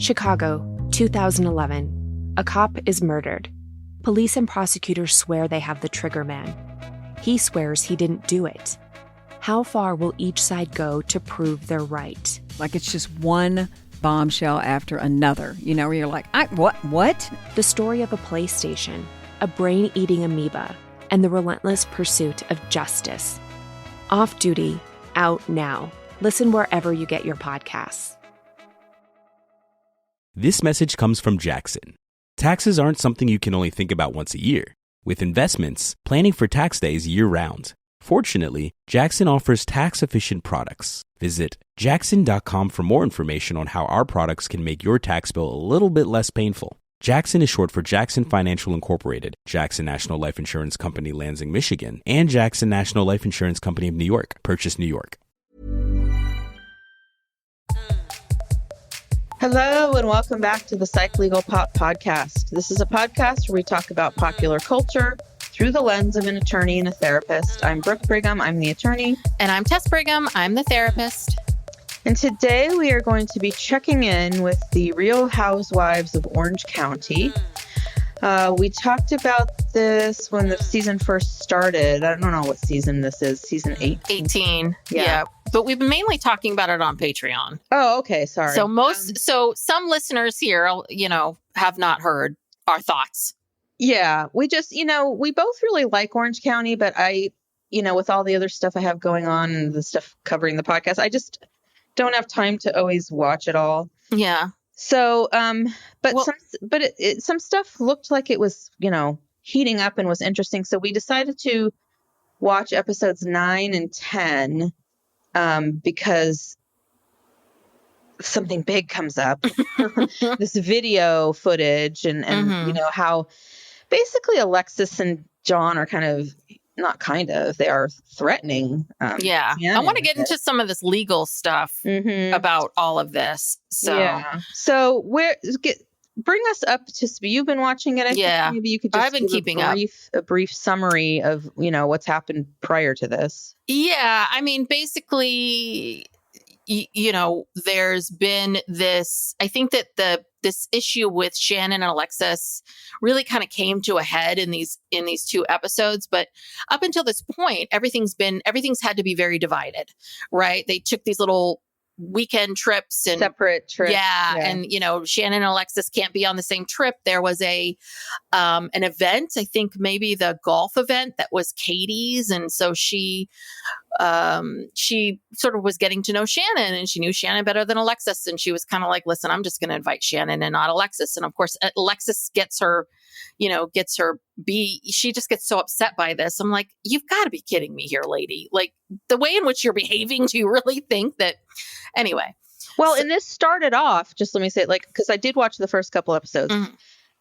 Chicago, 2011. A cop is murdered. Police and prosecutors swear they have the trigger man. He swears he didn't do it. How far will each side go to prove they're right? Like it's just one bombshell after another, where you're like, what? The story of a PlayStation, a brain-eating amoeba, and the relentless pursuit of justice. Off Duty, out now. Listen wherever you get your podcasts. This message comes from Jackson. Taxes aren't something you can only think about once a year. With investments, planning for tax day is year-round. Fortunately, Jackson offers tax-efficient products. Visit jackson.com for more information on how our products can make your tax bill a little bit less painful. Jackson is short for Jackson Financial Incorporated, Jackson National Life Insurance Company, Lansing, Michigan, and Jackson National Life Insurance Company of New York, Purchase, New York. Hello, and welcome back to the Psych Legal Pop Podcast. This is a podcast where we talk about popular culture through the lens of an attorney and a therapist. I'm Brooke Brigham. I'm the attorney. And I'm Tess Brigham. I'm the therapist. And today we are going to be checking in with the Real Housewives of Orange County. We talked about this when the season first started. I don't know what season this is. Season 8? 18. Yeah. But we've been mainly talking about it on Patreon. Oh, okay. Sorry. So some listeners here, have not heard our thoughts. Yeah. We just, we both really like Orange County, but I, with all the other stuff I have going on and the stuff covering the podcast, I just don't have time to always watch it all. Yeah. So, some stuff looked like it was, heating up and was interesting. So we decided to watch episodes 9 and 10 because something big comes up. This video footage and how basically Alexis and John are they are threatening. I want to get into some of this legal stuff about all of this. So bring us up to speed. You've been watching it. I think maybe you could just I've been keeping up. A brief summary of, what's happened prior to this. Yeah. I mean, basically, there's been this, I think that this issue with Shannon and Alexis really kind of came to a head in these 2 episodes. But up until this point, everything's had to be very divided, right? They took these little weekend trips and separate trips. Yeah. And, Shannon and Alexis can't be on the same trip. There was an event, I think maybe the golf event that was Katie's. And so she sort of was getting to know Shannon, and she knew Shannon better than Alexis. And she was kind of like, listen, I'm just going to invite Shannon and not Alexis. And of course, Alexis gets her she just gets so upset by this. I'm like, you've got to be kidding me here, lady. Like the way in which you're behaving, do you really think that? Anyway. Well, and this started off, just let me say it, because I did watch the first couple episodes. Mm-hmm.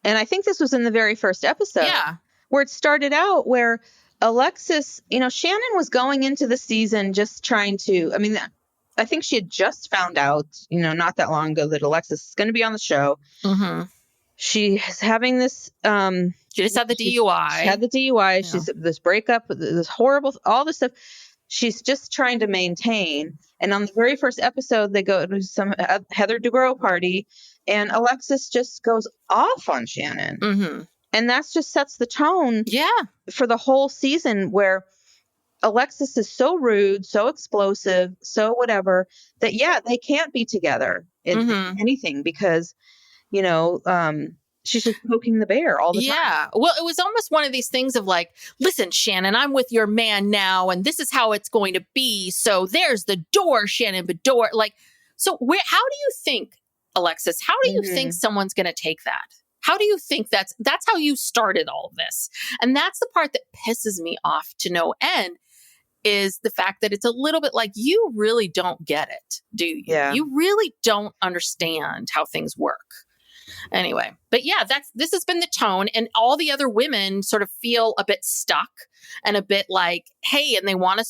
And I think this was in the very first episode. Yeah. Where it started out where Alexis, Shannon was going into the season just trying to, I think she had just found out, not that long ago that Alexis is going to be on the show. Mm-hmm. She is having this. She just had the DUI. She had the DUI. Yeah. She's this breakup, this horrible, all this stuff. She's just trying to maintain. And on the very first episode, they go to some Heather Dubrow party, and Alexis just goes off on Shannon. Mm-hmm. And that just sets the tone for the whole season, where Alexis is so rude, so explosive, so whatever, that, they can't be together in anything because, she's just poking the bear all the time. Yeah. Well, it was almost one of these things of like, listen, Shannon, I'm with your man now, and this is how it's going to be. So there's the door, Shannon, but door. Like, so how do you think, Alexis, how do you think someone's going to take that? How do you think that's how you started all of this? And that's the part that pisses me off to no end, is the fact that it's a little bit like, you really don't get it, do you? Yeah. You really don't understand how things work. Anyway, but this has been the tone, and all the other women sort of feel a bit stuck and a bit like, hey, and they want to,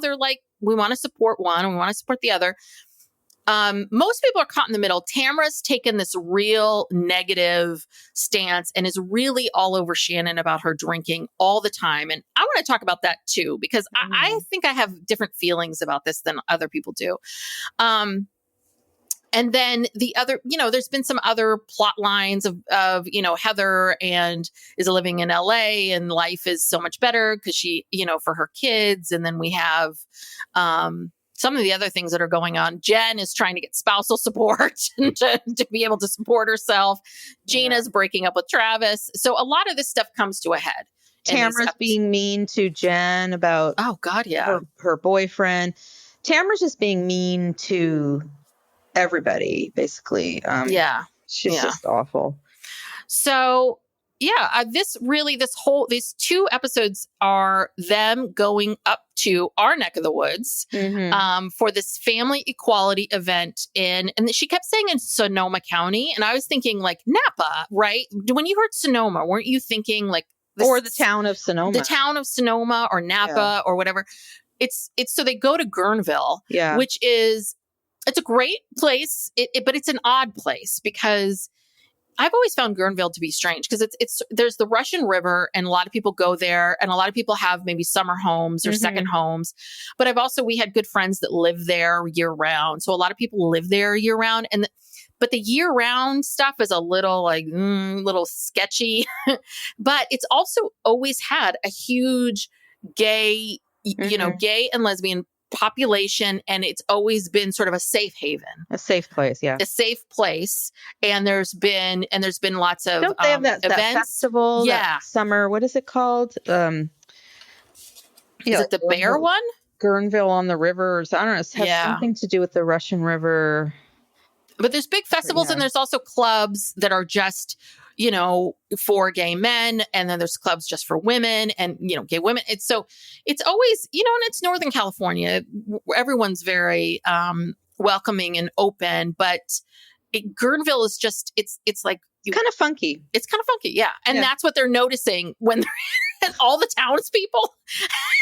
they're like, we want to support one and we want to support the other. Most people are caught in the middle. Tamara's taken this real negative stance and is really all over Shannon about her drinking all the time. And I want to talk about that too, because I think I have different feelings about this than other people do. And then the other, there's been some other plot lines of Heather and is living in LA and life is so much better because she, for her kids. And then we have some of the other things that are going on. Jen is trying to get spousal support to be able to support herself. Gina's breaking up with Travis. So a lot of this stuff comes to a head. Tamara's being mean to Jen about her boyfriend. Tamara's just being mean to everybody, basically. She's just awful. So these 2 episodes are them going up to our neck of the woods for this family equality event and she kept saying in Sonoma County, and I was thinking like Napa, right? When you heard Sonoma, weren't you thinking like or the town of Sonoma, or Napa or whatever? It's so they go to Guerneville, which is it's a great place, but it's an odd place because I've always found Guerneville to be strange because there's the Russian River and a lot of people go there and a lot of people have maybe summer homes or second homes. But we had good friends that live there year round. So a lot of people live there year round. But the year round stuff is a little little sketchy, but it's also always had a huge gay, gay and lesbian population, and it's always been sort of a safe haven, a safe place, a safe place. And there's been lots of don't they have that festival, that summer? What is it called? Is it the bear one? Guerneville on the river, or I don't know. It has something to do with the Russian River. But there's big festivals, and there's also clubs that are just for gay men, and then there's clubs just for women and, gay women. It's always, and it's Northern California. Everyone's very welcoming and open, but Guerneville is just, it's like kind of funky. It's kind of funky. Yeah. And that's what they're noticing when they're and all the townspeople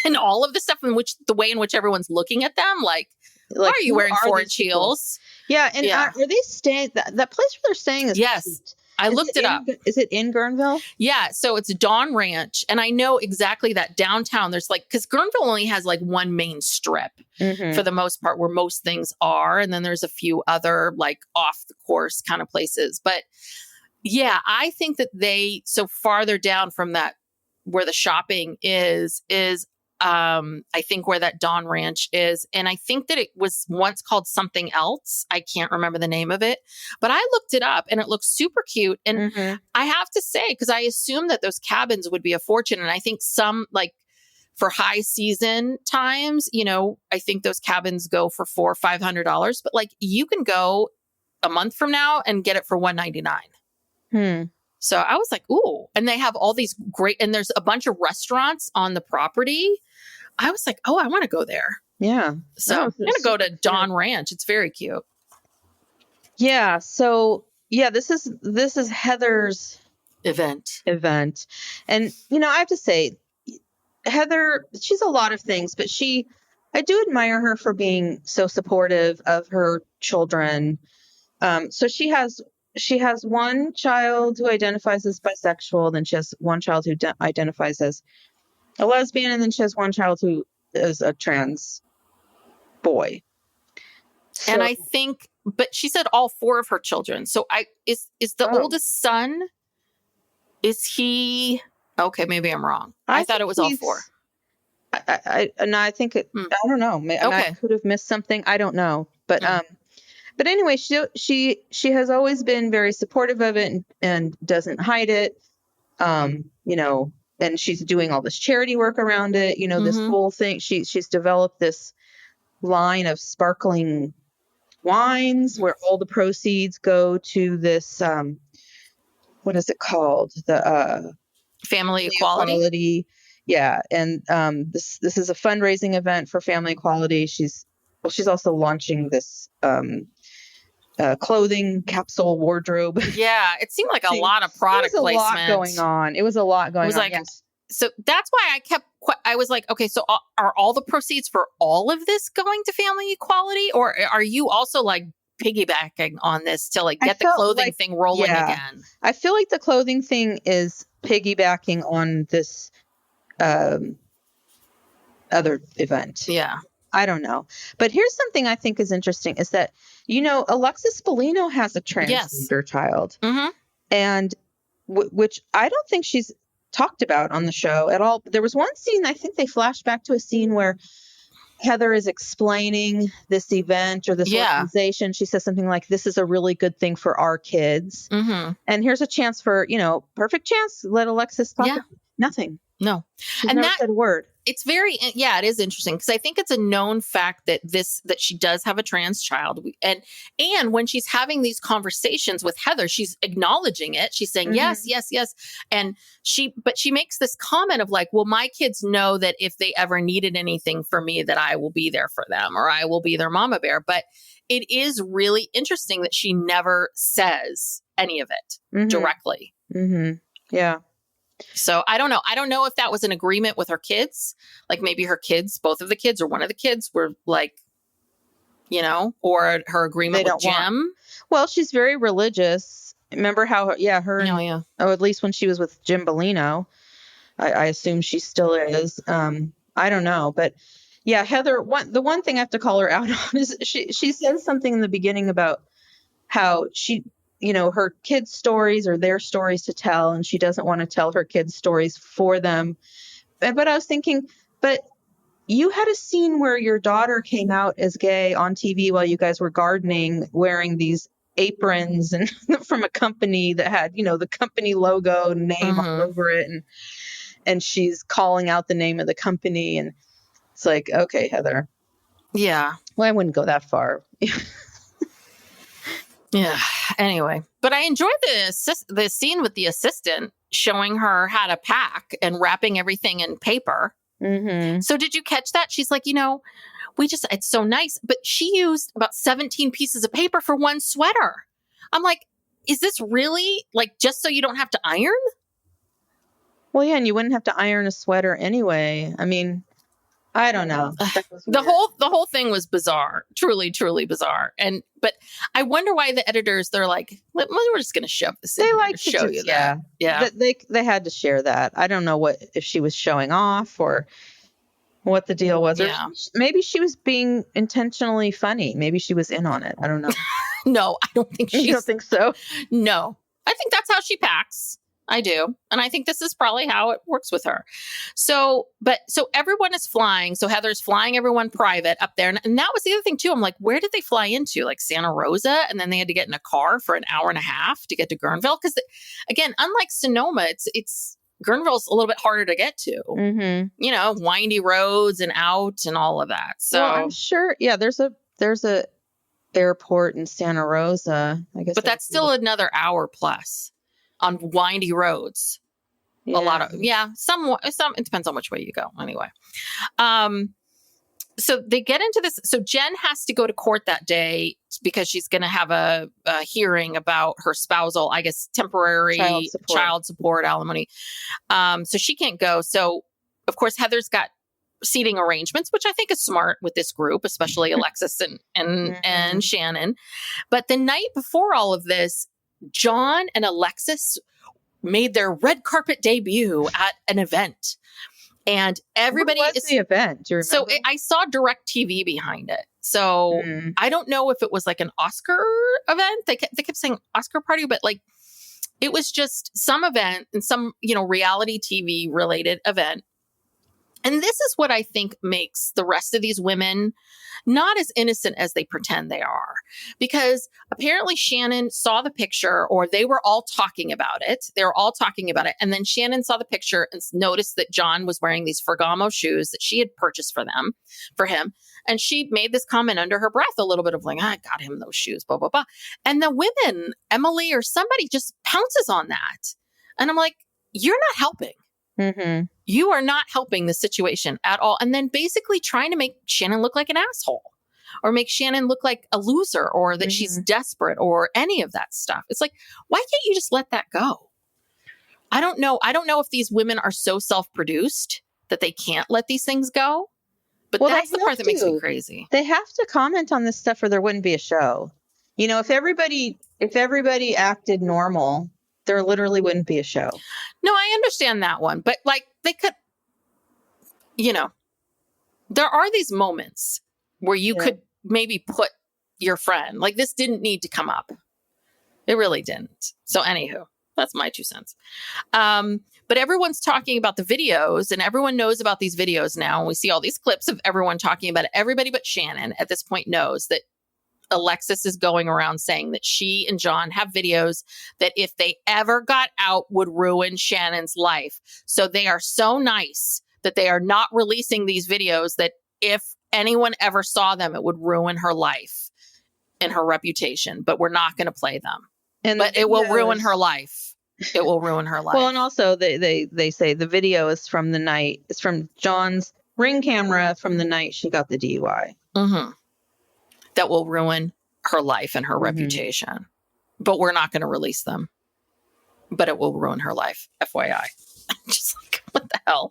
and all of the stuff the way in which everyone's looking at them. Like why are you wearing 4-inch heels? Yeah. And are they staying, that place where they're staying is cute. I looked it up. Is it in Guerneville? Yeah. So it's Dawn Ranch. And I know exactly that downtown there's because Guerneville only has one main strip for the most part where most things are. And then there's a few other off the course kind of places. But yeah, I think that so farther down from that where the shopping is I think where that Dawn Ranch is. And I think that it was once called something else. I can't remember the name of it, but I looked it up and it looks super cute. And I have to say, because I assumed that those cabins would be a fortune. And I think some for high season times, I think those cabins go for $400 or $500, but you can go a month from now and get it for $199. So I was like, ooh, and they have all these great, and there's a bunch of restaurants on the property. I was like, oh, I want to go there. Yeah. So I'm going to go to Dawn Ranch. It's very cute. Yeah. So this is Heather's event. And, I have to say, Heather, she's a lot of things, but I do admire her for being so supportive of her children. So she has one child who identifies as bisexual, then she has one child who identifies as a lesbian, and then she has one child who is a trans boy. So, and I think, but she said all 4 of her children. So is the oldest son, is he, okay, maybe I'm wrong. I thought it was all 4. I think it, I don't know. I could have missed something. I don't know. But, but anyway, she has always been very supportive of it and doesn't hide it. And she's doing all this charity work around it. This whole thing. She's developed this line of sparkling wines where all the proceeds go to this. What is it called? The Family Equality. Yeah, and this is a fundraising event for Family Equality. She's also launching this clothing capsule wardrobe. Yeah, it seemed like a lot of product placement. It was a lot going on. Yes. So that's why I was like, okay, so are all the proceeds for all of this going to Family Equality, or are you also piggybacking on this to get the clothing thing rolling again? I feel like the clothing thing is piggybacking on this other event. Yeah. I don't know. But here's something I think is interesting is that, Alexis Bellino has a transgender child, Mm-hmm. and which I don't think she's talked about on the show at all. There was one scene, I think they flashed back to a scene where Heather is explaining this event or this organization. She says something like, "This is a really good thing for our kids." Mm-hmm. And here's a chance for, perfect chance. Let Alexis talk. Yeah. Nothing. No. She's And never that said a word. it's it is interesting because I think it's a known fact that she does have a trans child. And when she's having these conversations with Heather, she's acknowledging it. She's saying, yes, yes, yes. And she makes this comment of like, well, my kids know that if they ever needed anything for me, that I will be there for them or I will be their mama bear. But it is really interesting that she never says any of it directly. Mm-hmm. Yeah. So I don't know. I don't know if that was an agreement with her kids. Like maybe her kids, both of the kids or one of the kids were like, or her agreement with Jim. Well, she's very religious. Remember how, at least when she was with Jim Bellino, I assume she still is. I don't know. But yeah, Heather, the one thing I have to call her out on is she says something in the beginning about how she, her kids' stories are their stories to tell, and she doesn't want to tell her kids' stories for them. But I was thinking, but you had a scene where your daughter came out as gay on TV while you guys were gardening, wearing these aprons and from a company that had, the company logo name all over it. And she's calling out the name of the company. And it's like, okay, Heather. Yeah. Well, I wouldn't go that far. Yeah. Anyway, but I enjoyed the scene with the assistant showing her how to pack and wrapping everything in paper. Mm-hmm. So did you catch that? She's like, it's so nice. But she used about 17 pieces of paper for one sweater. I'm like, is this really like just so you don't have to iron? Well, yeah, and you wouldn't have to iron a sweater anyway. I mean, I don't know. The whole thing was bizarre, truly, truly bizarre. But I wonder why the editors, they're like, we're just going to shove this in. They like to show you that. Yeah. They had to share that. I don't know if she was showing off or what the deal was. Yeah. Or maybe she was being intentionally funny. Maybe she was in on it. I don't know. No, I don't think You don't think so? No, I think that's how she packs. I do. And I think this is probably how it works with her. So everyone is flying. So Heather's flying everyone private up there. And that was the other thing too. I'm like, where did they fly into? Like Santa Rosa? And then they had to get in a car for an hour and a half to get to Guerneville. Because again, unlike Sonoma, it's Guerneville's a little bit harder to get to. Mm-hmm. Windy roads and out and all of that. So I'm sure. Yeah, there's a airport in Santa Rosa, I guess. But that's still another hour plus. On windy roads. Yeah. A lot of, some, it depends on which way you go anyway. So they get into this. So Jen has to go to court that day because she's going to have a hearing about her spousal, I guess, temporary child support alimony. So she can't go. So of course, Heather's got seating arrangements, which I think is smart with this group, especially Alexis and Shannon. But the night before all of this, John and Alexis made their red carpet debut at an event. And everybody what was the event? Do you remember? So I saw DirecTV behind it. So I don't know if it was like an Oscar event. They kept saying Oscar party, but like it was just some event and some, reality TV related event. And this is what I think makes the rest of these women not as innocent as they pretend they are. Because apparently Shannon saw the picture, or they were all talking about it. They were all talking about it. And then Shannon saw the picture and noticed that John was wearing these Ferragamo shoes that she had purchased for him. And she made this comment under her breath, a little bit of like, I got him those shoes, blah, blah, blah. And the women, Emily or somebody, just pounces on that. And I'm like, you're not helping. Mm-hmm. You are not helping the situation at all. And then basically trying to make Shannon look like an asshole or make Shannon look like a loser or that she's desperate or any of that stuff. It's like, why can't you just let that go? I don't know. I don't know if these women are so self-produced that they can't let these things go. But that's the part that makes me crazy. They have to comment on this stuff or there wouldn't be a show. If everybody acted normal, there literally wouldn't be a show. No, I understand that one. But like they could, there are these moments where you could maybe put your friend. Like, this didn't need to come up. It really didn't. So anywho, that's my 2 cents. But everyone's talking about the videos, and everyone knows about these videos now. And we see all these clips of everyone talking about it. Everybody but Shannon at this point knows that Alexis is going around saying that she and John have videos that if they ever got out would ruin Shannon's life. So they are so nice that they are not releasing these videos, that if anyone ever saw them, it would ruin her life and her reputation. But we're not going to play them. But it will ruin her life. It will ruin her life. Well, and also they say the video is from the night. It's from John's Ring camera from the night she got the DUI. Mm-hmm. That will ruin her life and her reputation. But we're not going to release them. But it will ruin her life, FYI. Just like, what the hell?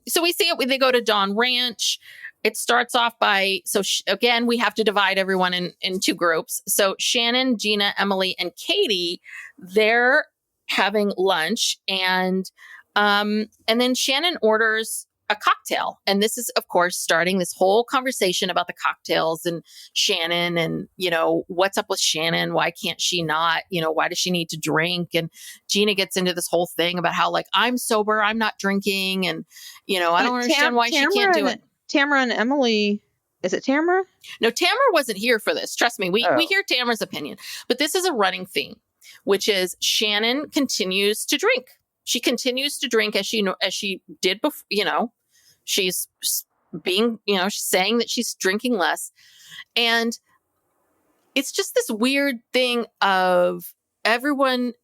So we see it. They go to Dawn Ranch. It starts off by, again, we have to divide everyone in two groups. So Shannon, Gina, Emily, and Katie, they're having lunch. And then Shannon orders a cocktail. And this is, of course, starting this whole conversation about the cocktails and Shannon and, what's up with Shannon? Why can't she not? Why does she need to drink? And Gina gets into this whole thing about how, like, I'm sober, I'm not drinking. And, I don't understand why she can't do it. Tamara and Emily, is it Tamara? No, Tamara wasn't here for this. Trust me. We hear Tamara's opinion. But this is a running theme, which is Shannon continues to drink. She continues to drink as she did before, she's being, she's saying that she's drinking less. And it's just this weird thing of everyone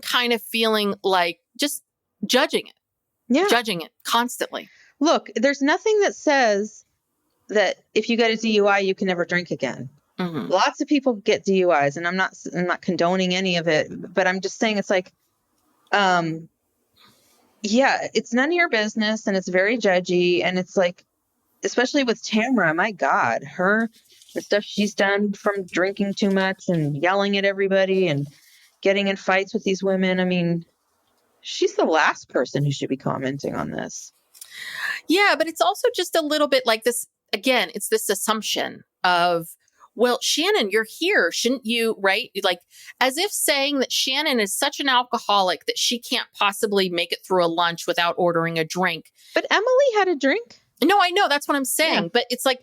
kind of feeling like just judging it. Yeah. Judging it constantly. Look, there's nothing that says that if you get a DUI, you can never drink again. Mm-hmm. Lots of people get DUIs, and I'm not condoning any of it, but I'm just saying it's like, yeah, it's none of your business, and it's very judgy, and it's like, especially with Tamara, my God, the stuff she's done from drinking too much and yelling at everybody and getting in fights with these women. I mean, she's the last person who should be commenting on this. Yeah, but it's also just a little bit like this. Again, it's this assumption of, well, Shannon, you're here. Shouldn't you, right? Like, as if saying that Shannon is such an alcoholic that she can't possibly make it through a lunch without ordering a drink. But Emily had a drink. No, I know. That's what I'm saying. Yeah. But it's like,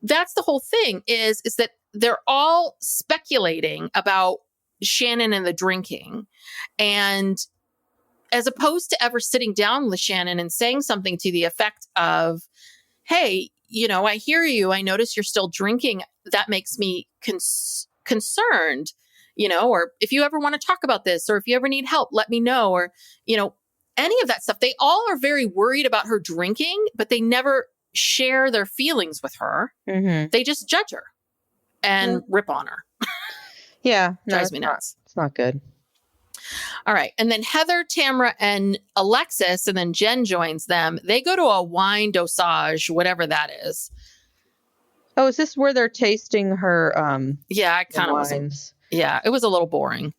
that's the whole thing is that they're all speculating about Shannon and the drinking. And as opposed to ever sitting down with Shannon and saying something to the effect of, hey, I hear you. I notice you're still drinking. That makes me concerned, or if you ever want to talk about this, or if you ever need help, let me know, or, any of that stuff. They all are very worried about her drinking, but they never share their feelings with her. Mm-hmm. They just judge her and rip on her. Yeah. Drives me nuts. It's not good. All right. And then Heather, Tamara, and Alexis, and then Jen joins them. They go to a wine dosage, whatever that is. Oh, is this where they're tasting her yeah, I kind of was. Yeah, it was a little boring.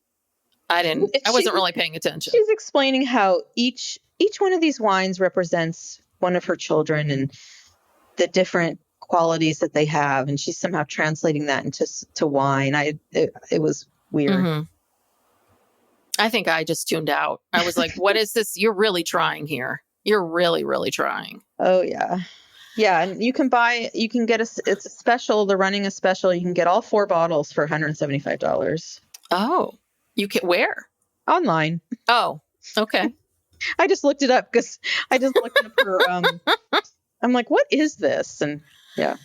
I wasn't really paying attention. She's explaining how each one of these wines represents one of her children and the different qualities that they have, and she's somehow translating that into wine. It was weird. Mm-hmm. I think I just tuned out. I was like, what is this? You're really trying here. You're really, really trying. Oh, yeah. Yeah. And it's a special. They're running a special. You can get all 4 bottles for $175. Oh, you can where? Online. Oh, okay. I just looked it up because I just looked up her. I'm like, what is this? And yeah.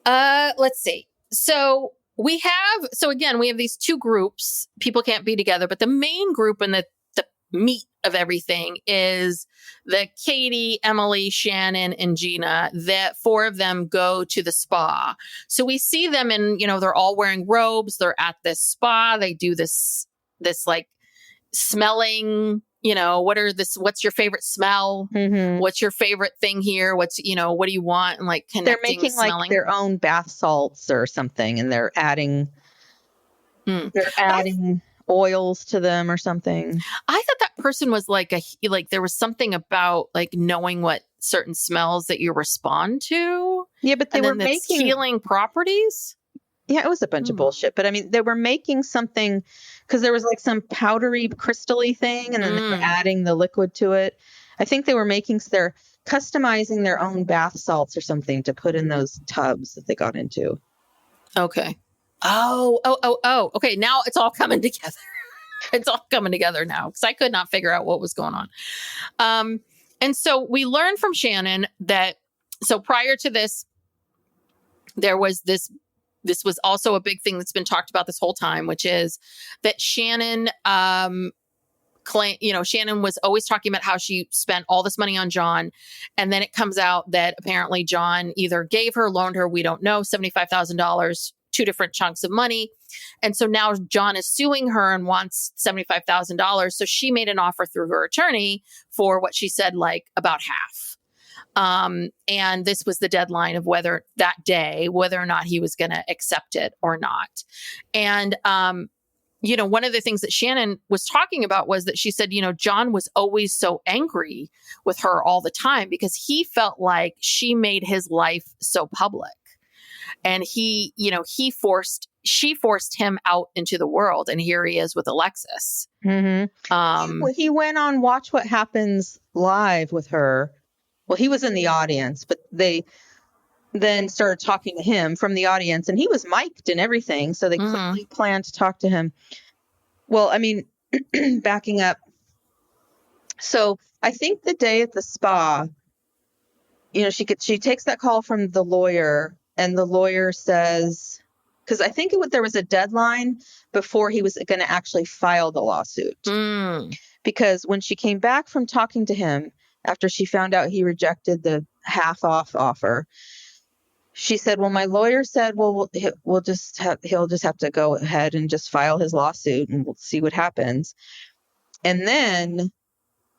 Let's see. So again, we have these two groups. People can't be together, but the main group and the meat of everything is the Katie, Emily, Shannon, and Gina. That 4 of them go to the spa. So we see them in, they're all wearing robes. They're at this spa. They do this like smelling, what's your favorite smell? Mm-hmm. What's your favorite thing here? What do you want? And like connecting, they're making smelling. Like their own bath salts or something. And they're adding oils to them or something. I thought that person was like there was something about like knowing what certain smells that you respond to. Yeah, but they and were then it's making healing properties. Yeah, it was a bunch of bullshit. But I mean, they were making something because there was like some powdery, crystally thing, and then they were adding the liquid to it. I think they were they're customizing their own bath salts or something to put in those tubs that they got into. Okay. Oh. Okay. Now it's all coming together. It's all coming together now because I could not figure out what was going on. And so we learned from Shannon that, so prior to this, there was this was also a big thing that's been talked about this whole time, which is that Shannon, Shannon was always talking about how she spent all this money on John. And then it comes out that apparently John either gave her, loaned her, we don't know, $75,000, 2 different chunks of money. And so now John is suing her and wants $75,000. So she made an offer through her attorney for what she said, like about half. And this was the deadline of whether or not he was going to accept it or not. And, one of the things that Shannon was talking about was that she said, John was always so angry with her all the time because he felt like she made his life so public. And she forced him out into the world. And here he is with Alexis. Mm-hmm. He went on Watch What Happens Live with her. Well, he was in the audience, but they then started talking to him from the audience, and he was mic'd and everything. So they clearly planned to talk to him. Well, I mean, backing up. So I think the day at the spa, she takes that call from the lawyer, and the lawyer says, because I think there was a deadline before he was going to actually file the lawsuit. Because when she came back from talking to him, after she found out he rejected the half off offer, she said, well, my lawyer said, well, he'll just have to go ahead and just file his lawsuit and we'll see what happens. And then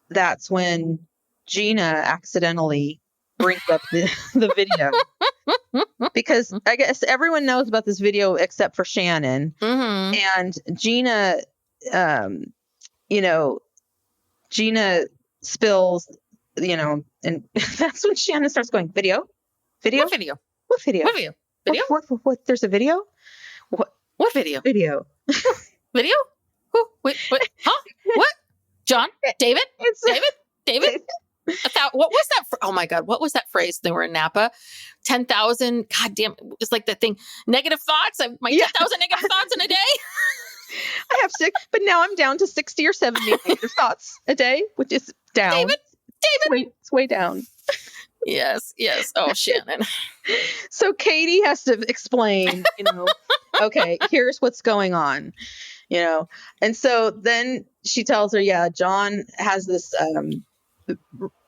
that's when Gina accidentally brings up the video because I guess everyone knows about this video except for Shannon. And Gina, Gina spills, and that's when Shannon starts going, video? What video? What video? What video? Video? What? There's a video? What video? Video. Video? Who? Wait, what? Huh? What? John? David? David? What was that? Oh my God. What was that phrase? They were in Napa. 10,000. God damn. It was like that thing. Negative thoughts. 10,000 negative thoughts in a day. I have 6, but now I'm down to 60 or 70 negative thoughts a day, which is down. David. It's way down. Yes. Oh, Shannon. So Katie has to explain, okay, here's what's going on, and so then she tells her, yeah, John has this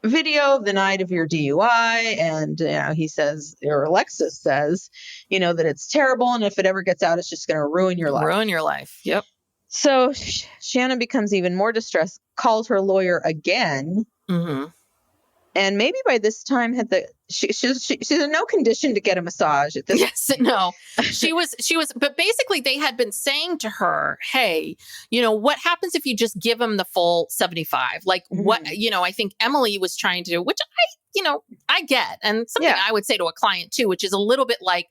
video of the night of your DUI. And, he says, or Alexis says, that it's terrible. And if it ever gets out, it's just going to ruin your life. Yep. So Shannon becomes even more distressed, calls her lawyer again. And maybe by this time she's in no condition to get a massage at this. Yes, no, she was, but basically they had been saying to her, hey, what happens if you just give him the full 75? Like what, I think Emily was trying to do, which I get. And something I would say to a client too, which is a little bit like,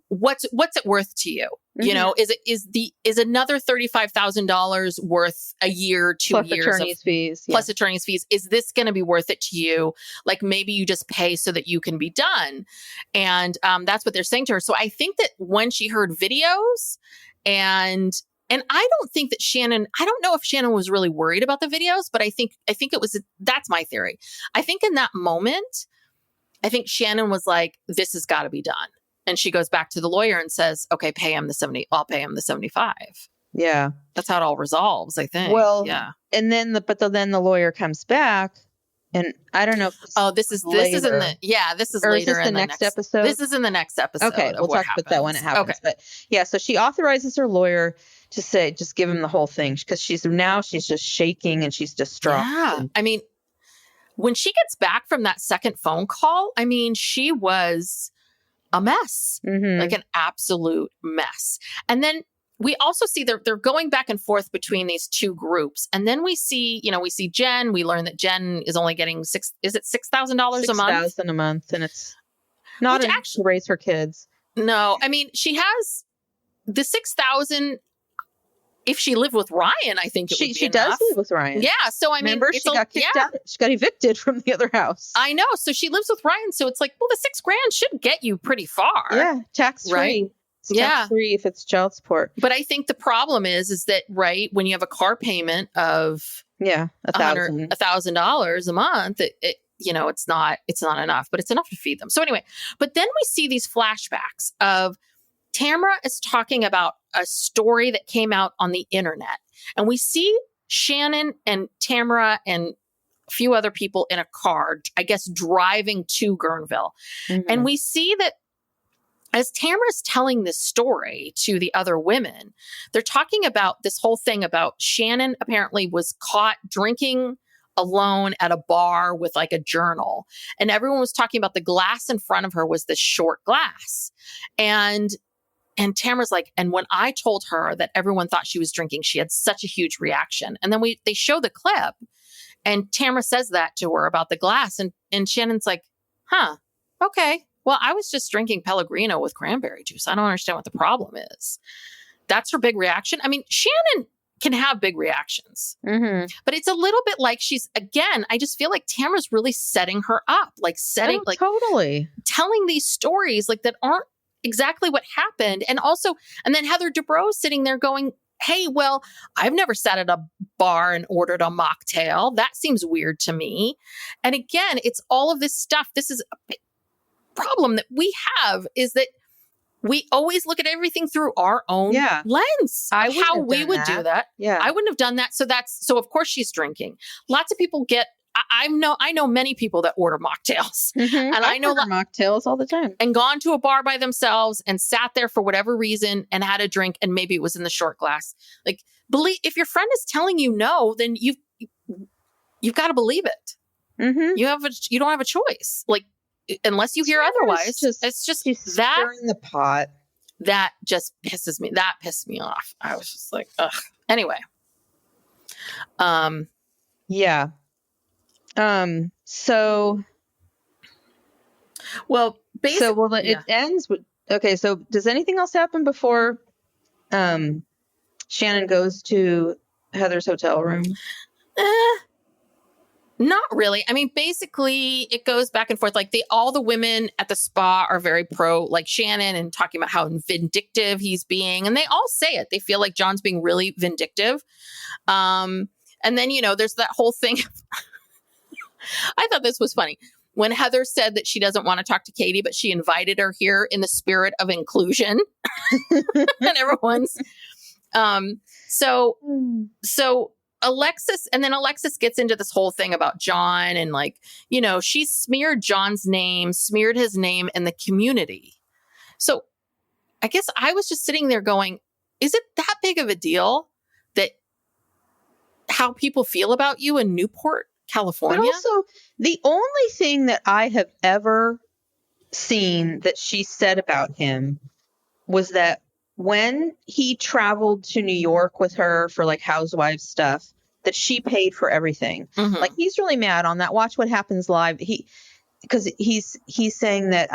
what's it worth to you? Is another $35,000 worth a year, 2 plus years attorney's fees, plus attorney's fees? Is this going to be worth it to you? Like maybe you just pay so that you can be done. And that's what they're saying to her. So I think that when she heard videos and I don't think that I don't know if Shannon was really worried about the videos, but I think it was, that's my theory. I think in that moment, I think Shannon was like, this has got to be done. And she goes back to the lawyer and says, okay, pay him the 70. I'll pay him the 75. Yeah. That's how it all resolves, I think. Well, yeah. And then then the lawyer comes back and I don't know. If this is later in the next episode. This is in the next episode. Okay. We'll talk about that when it happens. Okay. But yeah, so she authorizes her lawyer to say, just give him the whole thing because she's just shaking and she's distraught. Yeah. I mean, when she gets back from that second phone call, I mean, she was a mess, like an absolute mess. And then we also see they're going back and forth between these two groups. And then we see Jen. We learn that Jen is only getting $6,000 a month? $6,000 a month. And it's not enough to raise her kids. No, I mean, she has the 6,000. If she lived with Ryan, I think it would be she enough. does live with Ryan. Yeah. So I Remember, mean, she got kicked out. She got evicted from the other house. I know. So she lives with Ryan. So it's like, well, the $6,000 should get you pretty far. Yeah, tax free. Right? It's tax free if it's child support. But I think the problem is that when you have a car payment of $1,000 a month, it's not enough, but it's enough to feed them. So anyway, but then we see these flashbacks of Tamara is talking about a story that came out on the internet, and we see Shannon and Tamara and a few other people in a car, I guess, driving to Guerneville. Mm-hmm. And we see that as Tamara's telling this story to the other women, they're talking about this whole thing about Shannon apparently was caught drinking alone at a bar with like a journal. And everyone was talking about the glass in front of her was this short glass. And Tamara's like, and when I told her that everyone thought she was drinking, she had such a huge reaction. And then they show the clip, and Tamara says that to her about the glass. And Shannon's like, huh, okay. Well, I was just drinking Pellegrino with cranberry juice. I don't understand what the problem is. That's her big reaction. I mean, Shannon can have big reactions, but it's a little bit like I just feel like Tamara's really setting her up, totally telling these stories like that aren't exactly what happened. And then Heather Dubrow sitting there going, hey, well, I've never sat at a bar and ordered a mocktail. That seems weird to me. And again, it's all of this stuff. This is a big problem that we have, is that we always look at everything through our own lens. How we would do that. Yeah. I wouldn't have done that. So of course she's drinking. Lots of people I know many people that order mocktails, and I know mocktails all the time, and gone to a bar by themselves and sat there for whatever reason and had a drink, and maybe it was in the short glass. Like, if your friend is telling you no, then you've got to believe it. Mm-hmm. You don't have a choice. Like, unless you hear otherwise. It's just that stirring the pot. That just pisses me. That pissed me off. I was just like, ugh. Anyway. Yeah. So it ends with, okay. So does anything else happen before, Shannon goes to Heather's hotel room? Not really. I mean, basically it goes back and forth. Like all the women at the spa are very pro, like Shannon, and talking about how vindictive he's being. And they all say it. They feel like John's being really vindictive. And then, there's that whole thing. I thought this was funny when Heather said that she doesn't want to talk to Katie, but she invited her here in the spirit of inclusion. And everyone's, so Alexis gets into this whole thing about John, and she smeared John's name, smeared his name in the community. So I guess I was just sitting there going, is it that big of a deal that how people feel about you in Newport, California? But also, the only thing that I have ever seen that she said about him was that when he traveled to New York with her for like Housewives stuff, that she paid for everything. Mm-hmm. Like, he's really mad on that. Watch What Happens Live. Because he's saying that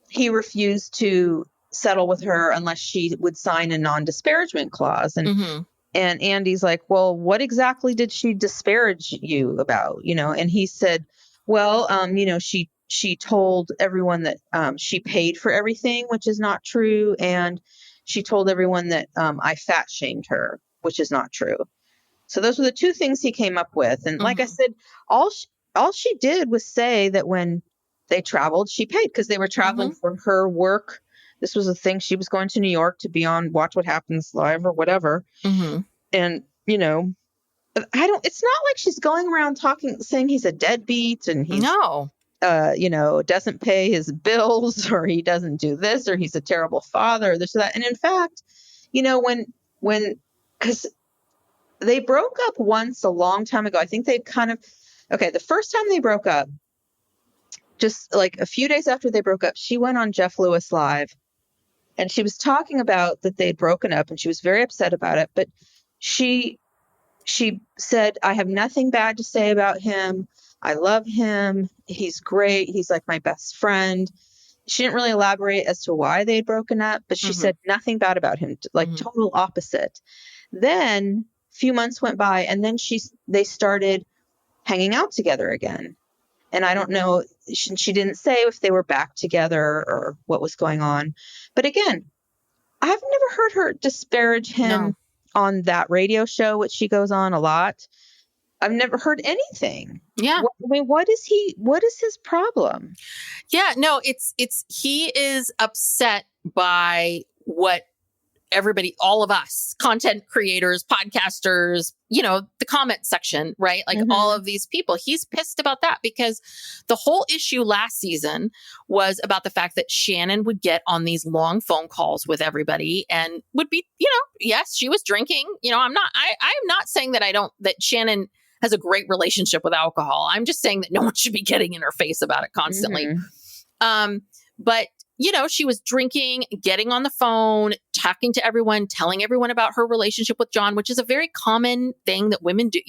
he refused to settle with her unless she would sign a non-disparagement clause. And and Andy's like, well, what exactly did she disparage you about? And he said, well, she told everyone that she paid for everything, which is not true. And she told everyone that I fat shamed her, which is not true. So those were the two things he came up with. And like I said, all she did was say that when they traveled, she paid, because they were traveling for her work. This was a thing. She was going to New York to be on Watch What Happens Live or whatever. Mm-hmm. And, it's not like she's going around saying he's a deadbeat and he's, doesn't pay his bills, or he doesn't do this, or he's a terrible father, or this or that. And in fact, because they broke up once a long time ago. I think they the first time they broke up, just like a few days after they broke up, she went on Jeff Lewis Live And she was talking about that they'd broken up and she was very upset about it. But she said, I have nothing bad to say about him. I love him. He's great. He's like my best friend. She didn't really elaborate as to why they'd broken up, but she said nothing bad about him, like total opposite. Then a few months went by and then they started hanging out together again. And I don't know, she didn't say if they were back together or what was going on. But again, I've never heard her disparage him on that radio show, which she goes on a lot. I've never heard anything. Yeah. What is his problem? Yeah, no, he is upset by what everybody, all of us, content creators, podcasters, the comment section, right? Like all of these people, he's pissed about that because the whole issue last season was about the fact that Shannon would get on these long phone calls with everybody and would be, yes, she was drinking. I'm not saying that Shannon has a great relationship with alcohol. I'm just saying that no one should be getting in her face about it constantly. But she was drinking, getting on the phone, talking to everyone, telling everyone about her relationship with John, which is a very common thing that women do.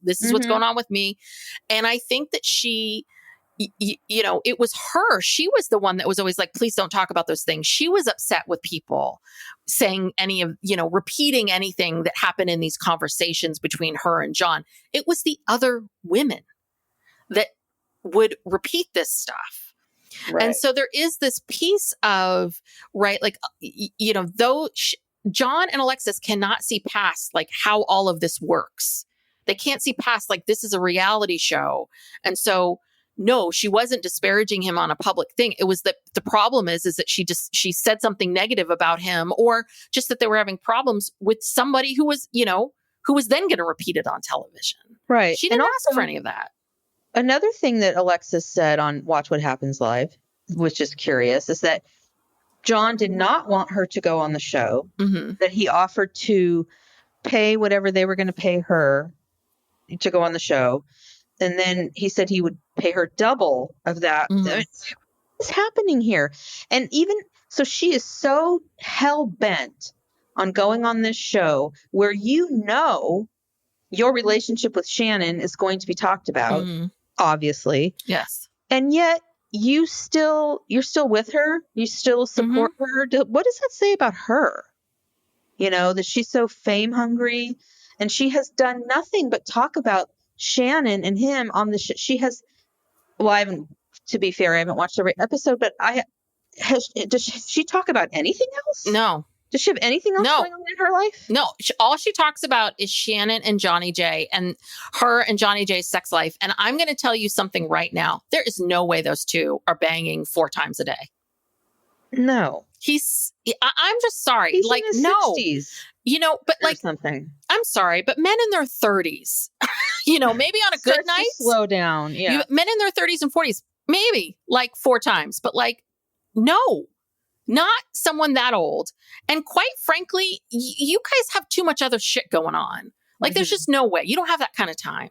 This is what's going on with me. And I think that it was her. She was the one that was always like, please don't talk about those things. She was upset with people saying repeating anything that happened in these conversations between her and John. It was the other women that would repeat this stuff. Right. And so there is this piece of, right, like, though John and Alexis cannot see past like how all of this works. They can't see past like this is a reality show. And so, no, she wasn't disparaging him on a public thing. It was that the problem is that she said something negative about him, or just that they were having problems with somebody who was then going to repeat it on television. Right. She didn't ask for any of that. Another thing that Alexis said on Watch What Happens Live, which is curious, is that John did not want her to go on the show, that he offered to pay whatever they were going to pay her to go on the show. And then he said he would pay her double of that. What's happening here? And even so, she is so hell bent on going on this show where your relationship with Shannon is going to be talked about. Obviously. Yes. And yet you're still with her. You still support her. What does that say about her? That she's so fame hungry and she has done nothing but talk about Shannon and him on the show. To be fair, I haven't watched every episode, but does she talk about anything else? No. Does she have anything else going on in her life? No. All she talks about is Shannon and Johnny J and her and Johnny J's sex life. And I'm going to tell you something right now. There is no way those two are banging 4 times a day. No. I'm just sorry. He's like, in his no. 60s. But like, something. I'm sorry, but men in their 30s, maybe on a good night. Slow down. Yeah. Men in their 30s and 40s, maybe like 4 times, but like, no. Not someone that old. And quite frankly, you guys have too much other shit going on. Like there's just no way. You don't have that kind of time.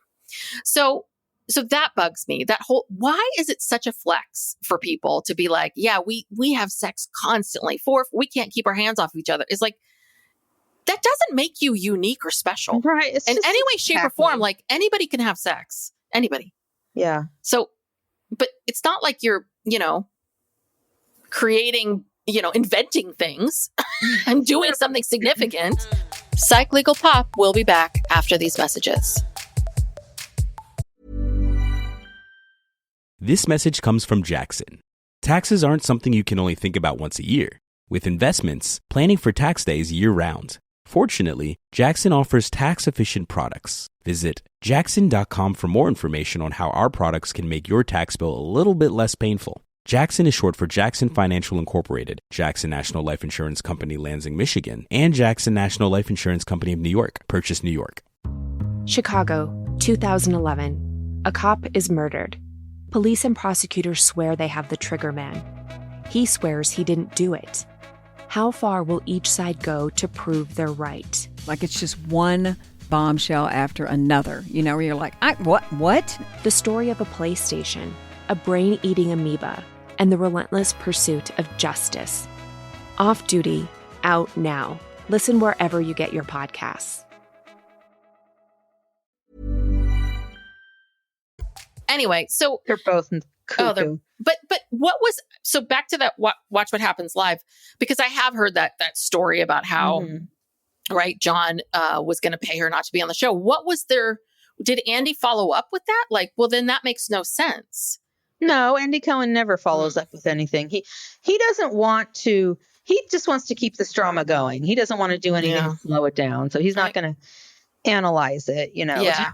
So that bugs me. Why is it such a flex for people to be like, yeah, we have sex constantly. We can't keep our hands off each other. It's like, that doesn't make you unique or special. Right. In any way, shape, or form. Like anybody can have sex. Anybody. Yeah. So, but it's not like you're, creating, inventing things and doing something significant. Psych Legal Pop will be back after these messages. This message comes from Jackson. Taxes aren't something you can only think about once a year. With investments, planning for tax day is year-round. Fortunately, Jackson offers tax-efficient products. Visit jackson.com for more information on how our products can make your tax bill a little bit less painful. Jackson is short for Jackson Financial Incorporated, Jackson National Life Insurance Company, Lansing, Michigan, and Jackson National Life Insurance Company of New York, Purchase, New York. Chicago, 2011. A cop is murdered. Police and prosecutors swear they have the trigger man. He swears he didn't do it. How far will each side go to prove they're right? Like it's just one bombshell after another, where you're like, what? The story of a PlayStation, a brain-eating amoeba, and the relentless pursuit of justice. Off Duty, out now. Listen wherever you get your podcasts. Anyway, so They're both cuckoo. but what was, so back to that Watch What Happens Live, because I have heard that story about how right, John was going to pay her not to be on the show. What was did Andy follow up with that? Like, well, then that makes no sense. No, Andy Cohen never follows up with anything. He doesn't want to. He just wants to keep this drama going. He doesn't want to do anything to slow it down. So he's not going to analyze it, Yeah.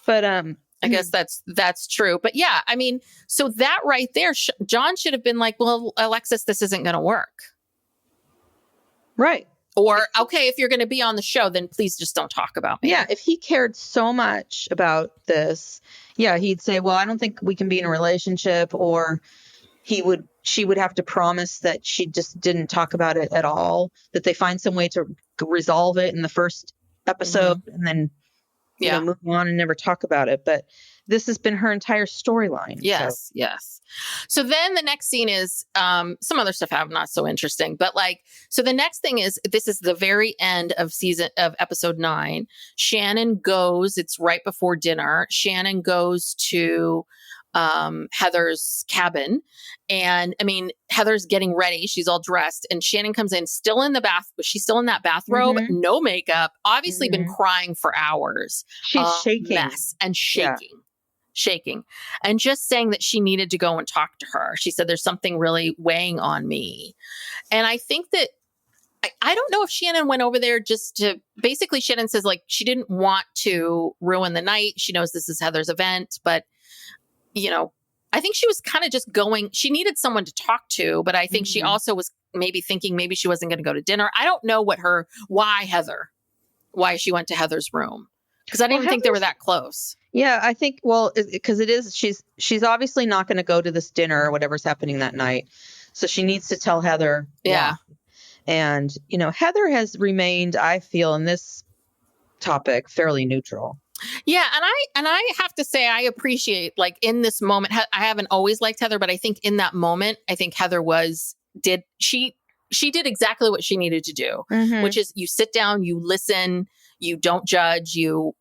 But I guess that's true. But yeah, I mean, so that right there, John should have been like, well, Alexis, this isn't going to work. Right. Or, okay, if you're going to be on the show, then please just don't talk about me. Yeah. If he cared so much about this, he'd say, well, I don't think we can be in a relationship, or she would have to promise that she just didn't talk about it at all, that they find some way to resolve it in the first episode and then move on and never talk about it. But this has been her entire storyline. Yes, yes. So then the next scene is some other stuff I'm not so interesting, but so the next thing is, this is the very end of episode 9. Shannon goes, it's right before dinner. Shannon goes to Heather's cabin, and I mean, Heather's getting ready. She's all dressed, and Shannon comes in still in the bath, but she's still in that bathrobe, no makeup, obviously been crying for hours. She's shaking. Mess and shaking, and just saying that she needed to go and talk to her. She said, there's something really weighing on me. And I think that, I don't know if Shannon went over there just to, basically Shannon says she didn't want to ruin the night. She knows this is Heather's event, but I think she was kind of just going, she needed someone to talk to, but I think she also was maybe thinking maybe she wasn't going to go to dinner. I don't know why she went to Heather's room, because I didn't think they were that close. Yeah, I think, because it is, she's obviously not going to go to this dinner or whatever's happening that night. So she needs to tell Heather. Yeah. And, Heather has remained, I feel, in this topic fairly neutral. Yeah. And I have to say, I appreciate, in this moment, I haven't always liked Heather, but I think in that moment, I think Heather she did exactly what she needed to do, which is you sit down, you listen, you don't judge, you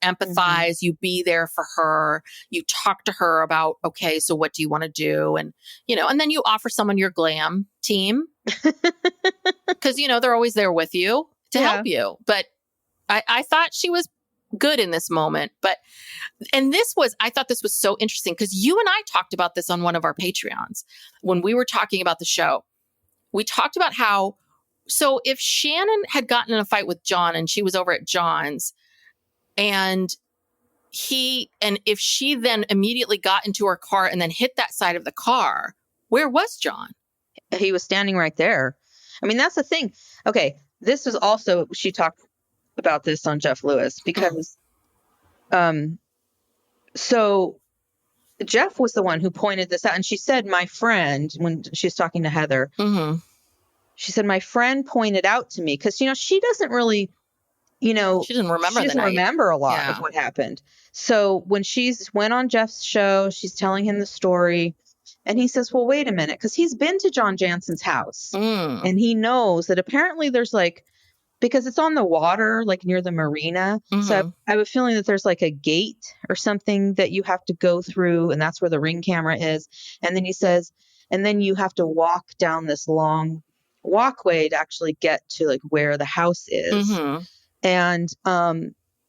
empathize, you be there for her, you talk to her about, okay, so what do you want to do? And, and then you offer someone your glam team because, they're always there with you to help you. But I thought she was good in this moment. I thought this was so interesting because you and I talked about this on one of our Patreons when we were talking about the show. We talked about how, so if Shannon had gotten in a fight with John and she was over at John's and if she then immediately got into her car and then hit that side of the car, where was John? He was standing right there. I mean, that's the thing. Okay. This was also, she talked about this on Jeff Lewis because, so Jeff was the one who pointed this out. And she said, my friend, when she was talking to Heather, she said, my friend pointed out to me, because, she doesn't really, she didn't remember a lot of what happened. So when she's went on Jeff's show, she's telling him the story. And he says, well, wait a minute, because he's been to John Jansen's house and he knows that apparently there's because it's on the water, near the marina. So I have a feeling that there's a gate or something that you have to go through. And that's where the Ring camera is. And then he says, and then you have to walk down this long walkway to actually get to where the house is. And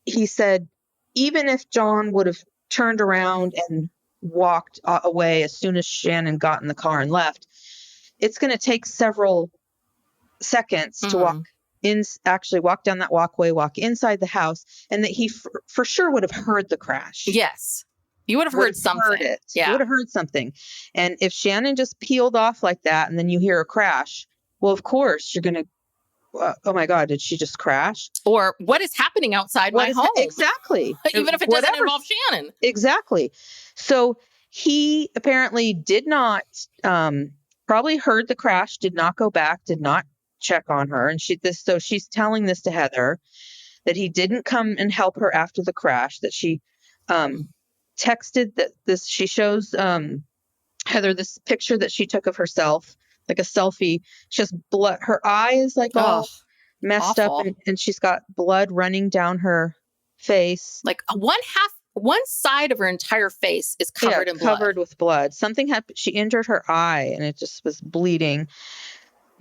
he said, even if John would have turned around and walked away as soon as Shannon got in the car and left, it's going to take several seconds to walk down that walkway, walk inside the house, and that he for sure would have heard the crash. Yes. You would have heard something. You would have heard something. And if Shannon just peeled off like that and then you hear a crash, well, of course you're going to, oh my God, did she just crash? Or what is happening outside my home? Exactly. Even if it doesn't involve Shannon. Exactly. So he apparently did not, probably heard the crash, did not go back, did not check on her. And so she's telling this to Heather, that he didn't come and help her after the crash, that she texted she shows Heather this picture that she took of herself like a selfie. She has blood. Her eye is like all Oh, messed awful. up, and she's got blood running down her face. Like one side of her entire face is covered in blood. Covered with blood. Something happened. She injured her eye, and it just was bleeding.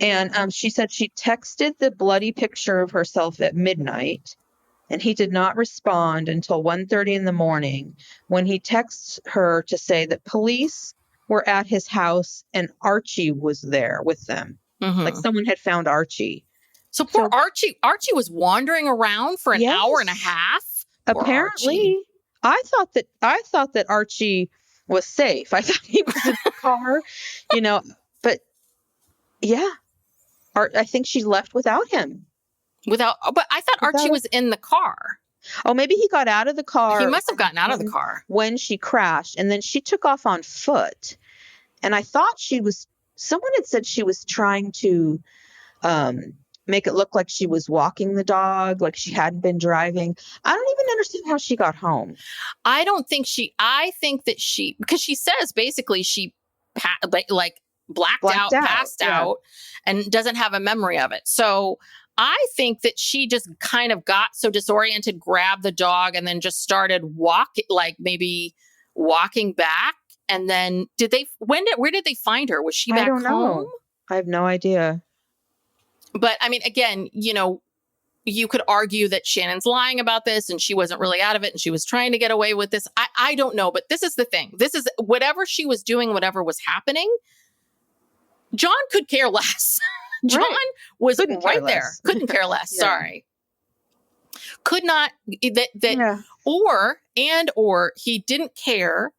And she said she texted the bloody picture of herself at midnight, and he did not respond until 1:30 in the morning, when he texts her to say that police were at his house and Archie was there with them. Mhm. Like someone had found Archie. So poor Archie was wandering around for an Yes. hour and a half. Poor Apparently, Archie. I thought that Archie was safe. I thought he was in the car, but yeah, I think she left without him. But I thought Archie was in the car. Oh, maybe he got out of the car. He must have gotten out of the car when she crashed, and then she took off on foot. And I thought someone had said she was trying to make it look like she was walking the dog, like she hadn't been driving. I don't even understand how she got home. I think that because she says basically she blacked out, passed out, and doesn't have a memory of it. So I think that she just kind of got so disoriented, grabbed the dog, and then just started maybe walking back. And then where did they find her? Was she back home? Know. I have no idea. But I mean, again, you could argue that Shannon's lying about this and she wasn't really out of it and she was trying to get away with this. I don't know. But this is the thing. This is whatever she was doing, whatever was happening. John could care less. John was right there. Couldn't care less. Yeah. Sorry. Could not or he didn't care,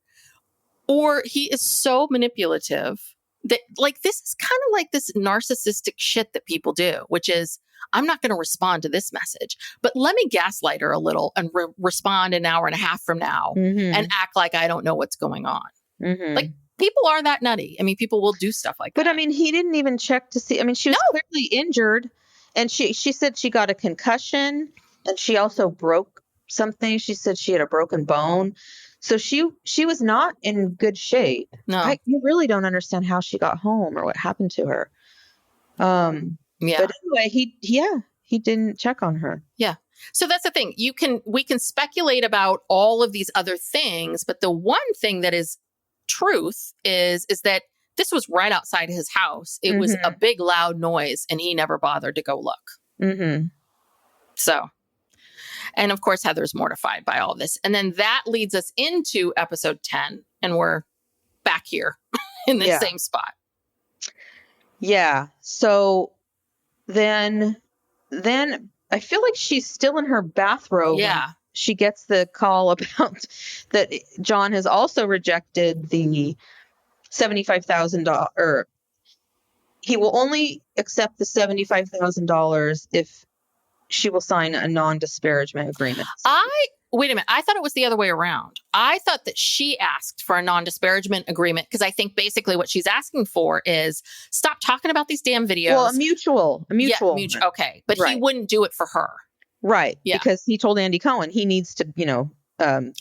or he is so manipulative that this is kind of like this narcissistic shit that people do, which is, I'm not going to respond to this message, but let me gaslight her a little and respond an hour and a half from now and act like I don't know what's going on. Mm-hmm. Like, people are that nutty. I mean, people will do stuff like that. But I mean, he didn't even check to see. I mean, she was clearly injured, and she said she got a concussion, and she also broke something. She said she had a broken bone. So she was not in good shape. No. You really don't understand how she got home or what happened to her. Yeah. But anyway, he didn't check on her. Yeah. So that's the thing. We can speculate about all of these other things, but the one thing that is truth is that this was right outside his house. It was a big loud noise and he never bothered to go look. Mm-hmm. So, and of course, Heather's mortified by all this. And then that leads us into episode 10, and we're back here in the same spot. Yeah. So then I feel like she's still in her bathrobe. Yeah. She gets the call about that John has also rejected the $75,000, or he will only accept the $75,000 if she will sign a non-disparagement agreement. Wait a minute. I thought it was the other way around. I thought that she asked for a non-disparagement agreement because I think basically what she's asking for is stop talking about these damn videos. Well, a mutual. Yeah, mutual. Okay. But he wouldn't do it for her. Right. Yeah. Because he told Andy Cohen he needs to,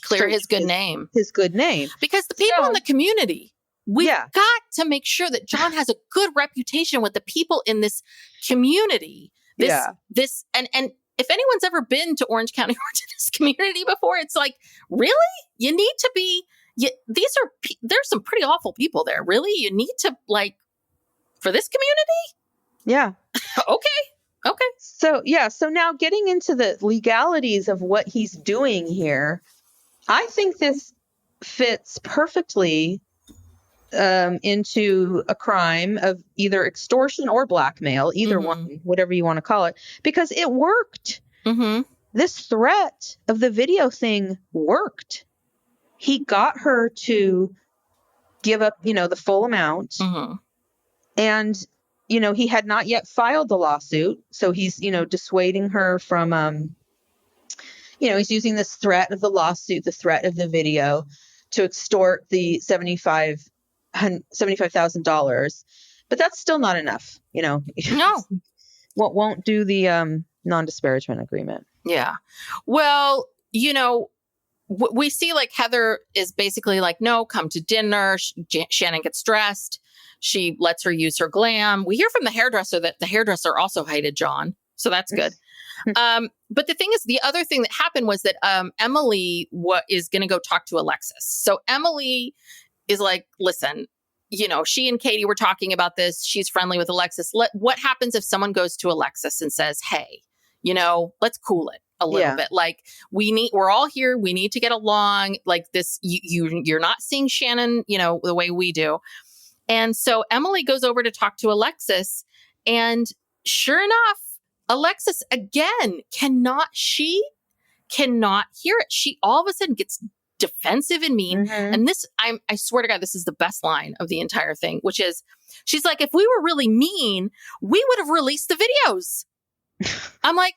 clear his good name. His good name. Because the people in the community, we've got to make sure that John has a good reputation with the people in this community. This and if anyone's ever been to Orange County or to this community before, it's like, really? You need to be, there's some pretty awful people there. Really? You need to, for this community? Yeah. Okay. So now getting into the legalities of what he's doing here, I think this fits perfectly into a crime of either extortion or blackmail, either one, whatever you want to call it, because it worked. Mm-hmm. This threat of the video thing worked. He got her to give up, the full amount. Mm-hmm. And, he had not yet filed the lawsuit. So he's, dissuading her from, he's using this threat of the lawsuit, the threat of the video to extort the $75,000, but that's still not enough, No, won't do the non-disparagement agreement. Yeah. Well, we see Heather is basically no, come to dinner. Shannon gets dressed. She lets her use her glam. We hear from the hairdresser that the hairdresser also hated John. So that's good. But the thing is, the other thing that happened was that Emily is going to go talk to Alexis. So Emily is like, listen, she and Katie were talking about this. She's friendly with Alexis. What happens if someone goes to Alexis and says, hey, let's cool it a little bit. Like we're all here. We need to get along like this. You're not seeing Shannon, the way we do. And so Emily goes over to talk to Alexis, and sure enough, Alexis again cannot hear it. She all of a sudden gets defensive and mean. Mm-hmm. And this, I swear to God, this is the best line of the entire thing, which is, she's like, if we were really mean, we would have released the videos. I'm like,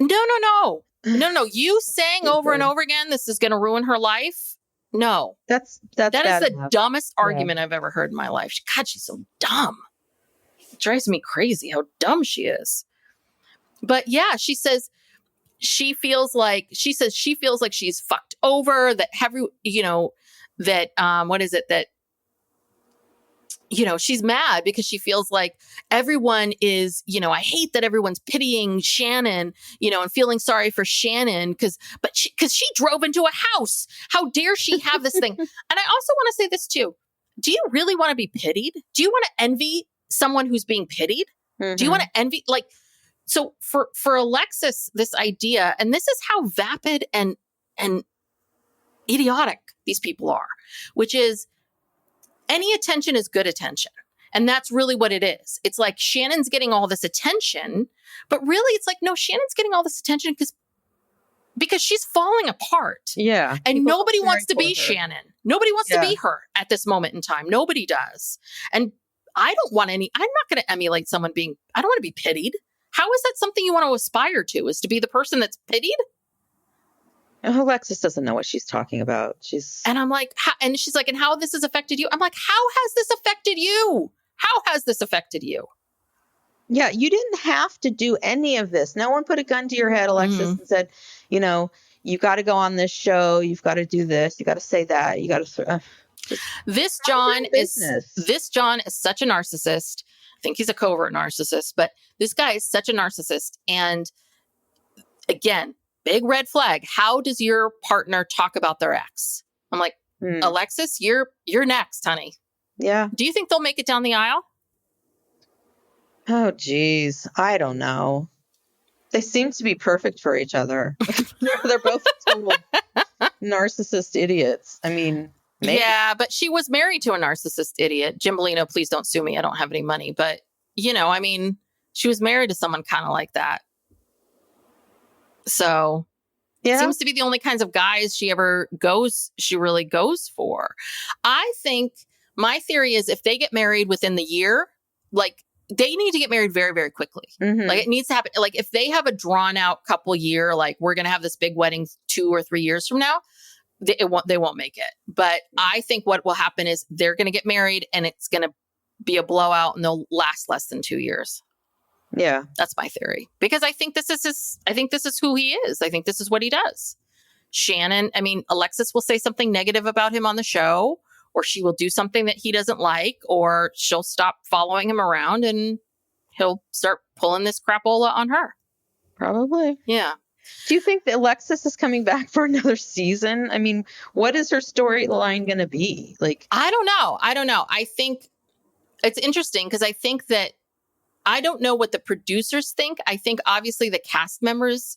no. You saying over and over again, this is going to ruin her life. No, that is the dumbest argument I've ever heard in my life. God, she's so dumb. It drives me crazy how dumb she is. But yeah, she says she feels like she's fucked over, that she's mad because she feels like everyone is, I hate that everyone's pitying Shannon, and feeling sorry for Shannon because she drove into a house. How dare she have this thing? And I also want to say this too. Do you really want to be pitied? Do you want to envy someone who's being pitied? Mm-hmm. Do you want to envy, so for Alexis, this idea, and this is how vapid and idiotic these people are, which is any attention is good attention. And that's really what it is. It's like Shannon's getting all this attention, but really it's like, no, Shannon's getting all this attention because she's falling apart. Yeah. And nobody wants to be Shannon. Nobody wants to be her at this moment in time. Nobody does. And I'm not going to emulate someone I don't want to be pitied. How is that something you want to aspire to, is to be the person that's pitied? Alexis doesn't know what she's talking about. And I'm like, and she's like, and how this has affected you? I'm like, how has this affected you? How has this affected you? Yeah, you didn't have to do any of this. No one put a gun to your head, Alexis, and said, you got to go on this show. You've got to do this. You got to say that. You got to. This John is such a narcissist. I think he's a covert narcissist, but this guy is such a narcissist. And again, big red flag. How does your partner talk about their ex? I'm like, Alexis, you're next, honey. Yeah. Do you think they'll make it down the aisle? Oh, geez. I don't know. They seem to be perfect for each other. They're both total narcissist idiots. I mean, maybe. Yeah, but she was married to a narcissist idiot. Jim Bellino, please don't sue me. I don't have any money. But, she was married to someone kind of like that. So it seems to be the only kinds of guys she really goes for. I think my theory is if they get married within the year, they need to get married very, very quickly. Mm-hmm. It needs to happen. If they have a drawn out couple year, we're going to have this big wedding 2 or 3 years from now, they won't make it. But I think what will happen is they're going to get married and it's going to be a blowout and they'll last less than 2 years. Yeah. That's my theory. Because I think this is who he is. I think this is what he does. Alexis will say something negative about him on the show, or she will do something that he doesn't like, or she'll stop following him around and he'll start pulling this crapola on her. Probably. Yeah. Do you think that Alexis is coming back for another season? What is her storyline going to be? I don't know. I think it's interesting because I think that I don't know what the producers think. I think obviously the cast members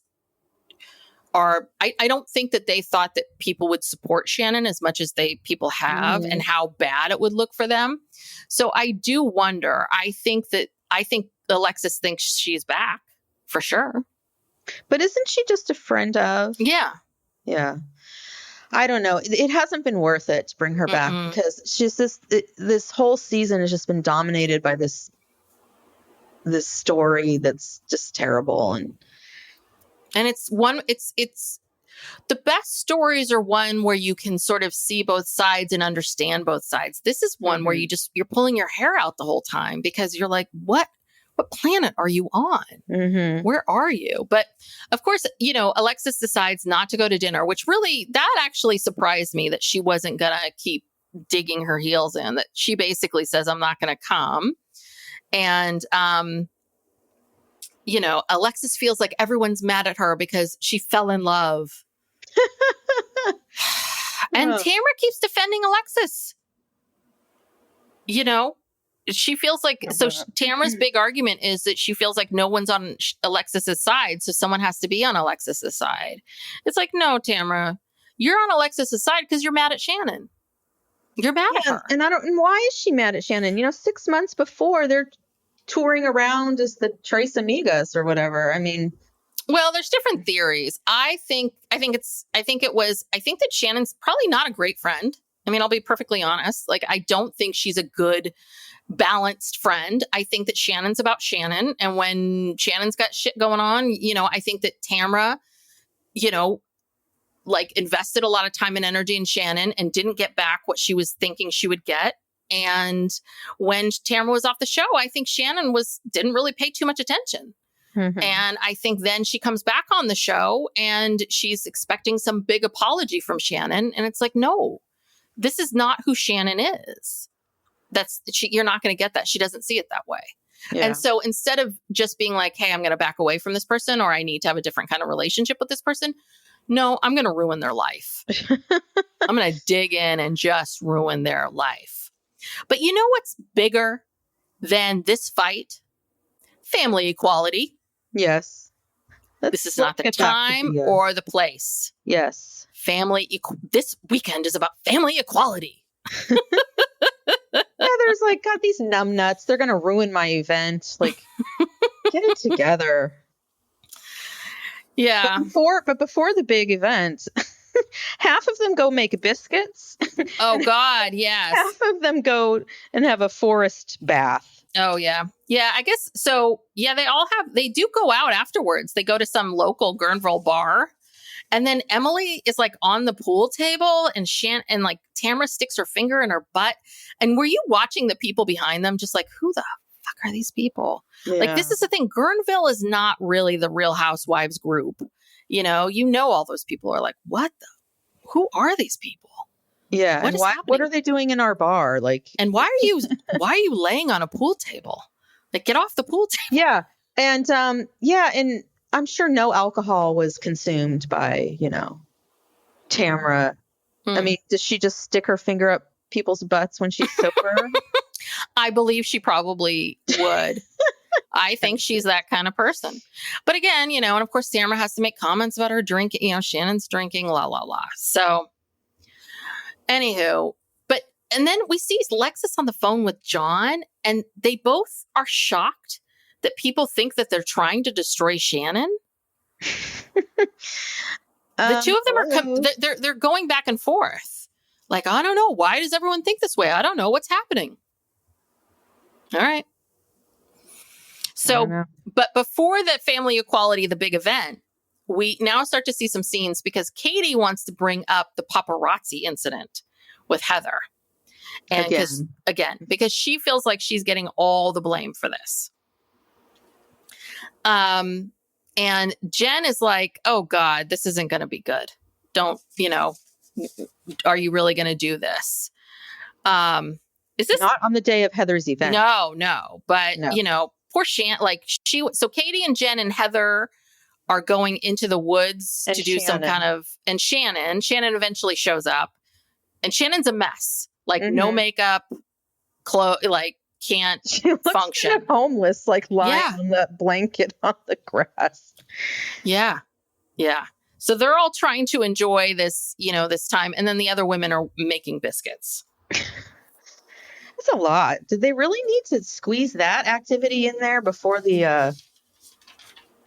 I don't think that they thought that people would support Shannon as much as people have, and how bad it would look for them. So I do wonder. I think Alexis thinks she's back for sure. But isn't she just a friend of? Yeah. Yeah. I don't know. It hasn't been worth it to bring her back because she's this whole season has just been dominated by this story that's just terrible. And it's the best stories are one where you can sort of see both sides and understand both sides. This is one where you're pulling your hair out the whole time because you're like, what planet are you on? Mm-hmm. Where are you? But of course, Alexis decides not to go to dinner, which really, that actually surprised me that she wasn't going to keep digging her heels in, that she basically says, I'm not going to come. And, Alexis feels like everyone's mad at her because she fell in love. And Tamara keeps defending Alexis. She feels like, Tamara's big argument is that she feels like no one's on Alexis's side. So someone has to be on Alexis's side. It's like, no, Tamara, you're on Alexis's side because you're mad at Shannon. You're mad at her. And why is she mad at Shannon? 6 months before, they're touring around as the Tres Amigas or whatever. I mean, well, there's different theories. I think that Shannon's probably not a great friend. I mean, I'll be perfectly honest. Like, I don't think she's a good, balanced friend. I think that Shannon's about Shannon. And when Shannon's got shit going on, I think that Tamara, invested a lot of time and energy in Shannon and didn't get back what she was thinking she would get. And when Tamara was off the show, I think Shannon didn't really pay too much attention. Mm-hmm. And I think then she comes back on the show and she's expecting some big apology from Shannon. And it's like, no, this is not who Shannon is. You're not going to get that. She doesn't see it that way. Yeah. And so instead of just being like, hey, I'm going to back away from this person, or I need to have a different kind of relationship with this person. No, I'm going to ruin their life. I'm going to dig in and just ruin their life. But you know what's bigger than this fight? Family equality. Yes. This is not the time or the place. Yes. This weekend is about family equality. Heather's like, God, these numbnuts, they're going to ruin my event. Like, get it together. Yeah. But before the big event, half of them go make biscuits. Oh, God, yes. Half of them go and have a forest bath. Oh, yeah. Yeah, I guess so. Yeah, they do go out afterwards. They go to some local Guerneville bar. And then Emily is like on the pool table and Tamara sticks her finger in her butt. And were you watching the people behind them just like, who the fuck are these people? Yeah. Like, this is the thing. Guerneville is not really the Real Housewives group. All those people are like, who are these people? Yeah. What are they doing in our bar? Like, and why are you laying on a pool table? Like, get off the pool table. Yeah. And, and I'm sure no alcohol was consumed by, Tamara. I mean, does she just stick her finger up people's butts when she's sober? I believe she probably would. I think she's that kind of person. But again, and of course, Tamara has to make comments about her drinking, Shannon's drinking, la, la, la. So anywho, and then we see Alexis on the phone with John, and they both are shocked that people think that they're trying to destroy Shannon. The two of them are they're going back and forth. Like, I don't know. Why does everyone think this way? I don't know what's happening. All right. So, but before the family equality, the big event, we now start to see some scenes because Katie wants to bring up the paparazzi incident with Heather. And because she feels like she's getting all the blame for this. And Jen is like, oh God, this isn't going to be good. Don't, are you really going to do this? Is this not on the day of Heather's event? No. But, poor Shannon, so Katie and Jen and Heather are going into the woods to do some kind of, and Shannon eventually shows up, and Shannon's a mess. Like, no makeup, can't function. Kind of homeless, lying on the blanket on the grass. Yeah. Yeah. So they're all trying to enjoy this, this time. And then the other women are making biscuits. That's a lot. Did they really need to squeeze that activity in there before the,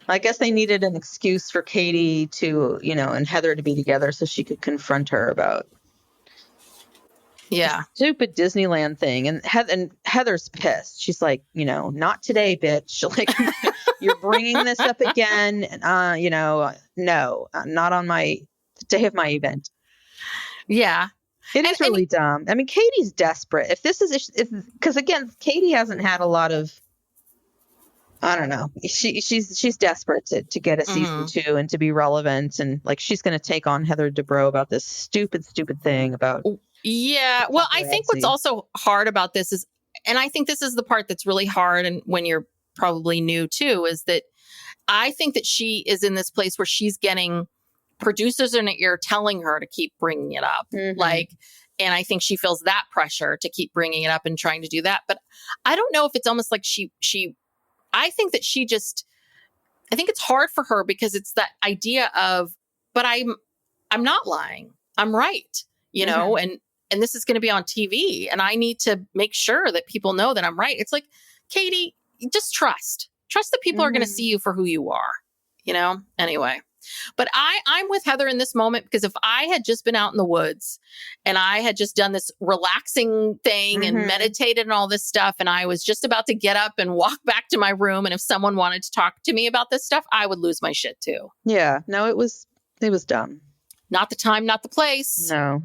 I guess they needed an excuse for Katie to, and Heather to be together so she could confront her about stupid Disneyland thing. And Heather's pissed. She's like, not today, bitch. Like, you're bringing this up again. No, not on my day of my event. Yeah. It is really dumb. I mean, Katie's desperate. Because again, Katie hasn't had a lot of, I don't know. She's desperate to get a season 2 and to be relevant. And she's going to take on Heather Dubrow about this stupid thing about. Yeah. Well, I think what's also hard about this is, and I think this is the part that's really hard, and when you're probably new too, is that I think that she is in this place where she's getting producers in her ear telling her to keep bringing it up. Like, and I think she feels that pressure to keep bringing it up and trying to do that. But I don't know if it's almost like I think that I think it's hard for her because it's that idea of, but I'm not lying. I'm right, you know, and this is going to be on TV and I need to make sure that people know that I'm right. It's like, Katie, just trust that people are going to see you for who you are, you know? Anyway, but I'm with Heather in this moment because if I had just been out in the woods and I had just done this relaxing thing and meditated and all this stuff, and I was just about to get up and walk back to my room, and if someone wanted to talk to me about this stuff, I would lose my shit too. Yeah. No, it was dumb. Not the time, not the place. No.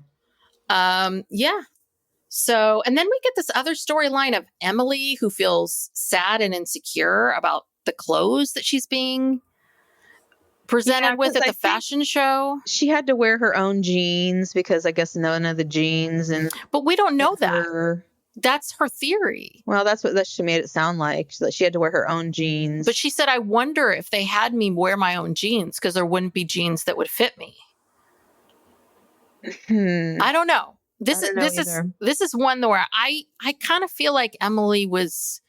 Yeah. So, and then we get this other storyline of Emily who feels sad and insecure about the clothes that she's being presented with at the fashion show. She had to wear her own jeans because I guess none of the jeans but we don't know that. That's her theory. Well, that's what she made it sound like. That she had to wear her own jeans. But she said, I wonder if they had me wear my own jeans because there wouldn't be jeans that would fit me. I don't know. This is one where I kind of feel like Emily was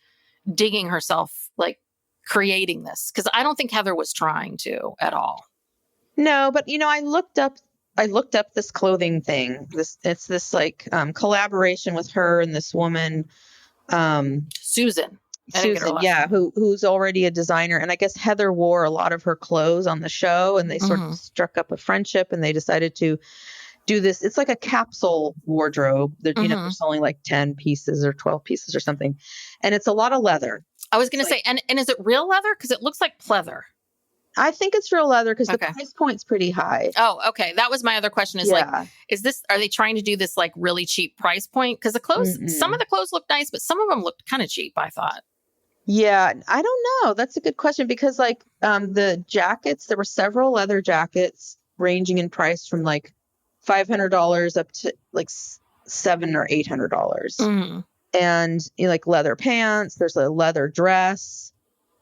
digging herself, like creating this, because I don't think Heather was trying to at all. No, but I looked up this clothing thing. It's this like collaboration with her and this woman, Susan, yeah, who's already a designer, and I guess Heather wore a lot of her clothes on the show, and they sort of struck up a friendship, and they decided to do this. It's like a capsule wardrobe. They're they're selling like 10 pieces or 12 pieces or something, and it's a lot of leather. I was going to say, and is it real leather? Because it looks like pleather. I think it's real leather because the price point's pretty high. Oh, okay. That was my other question is like, are they trying to do this like really cheap price point? Because the clothes, some of the clothes look nice, but some of them looked kind of cheap, I thought. Yeah, I don't know. That's a good question because like the jackets, there were several leather jackets ranging in price from like $500 up to like $700 or $800. And like leather pants, there's a leather dress,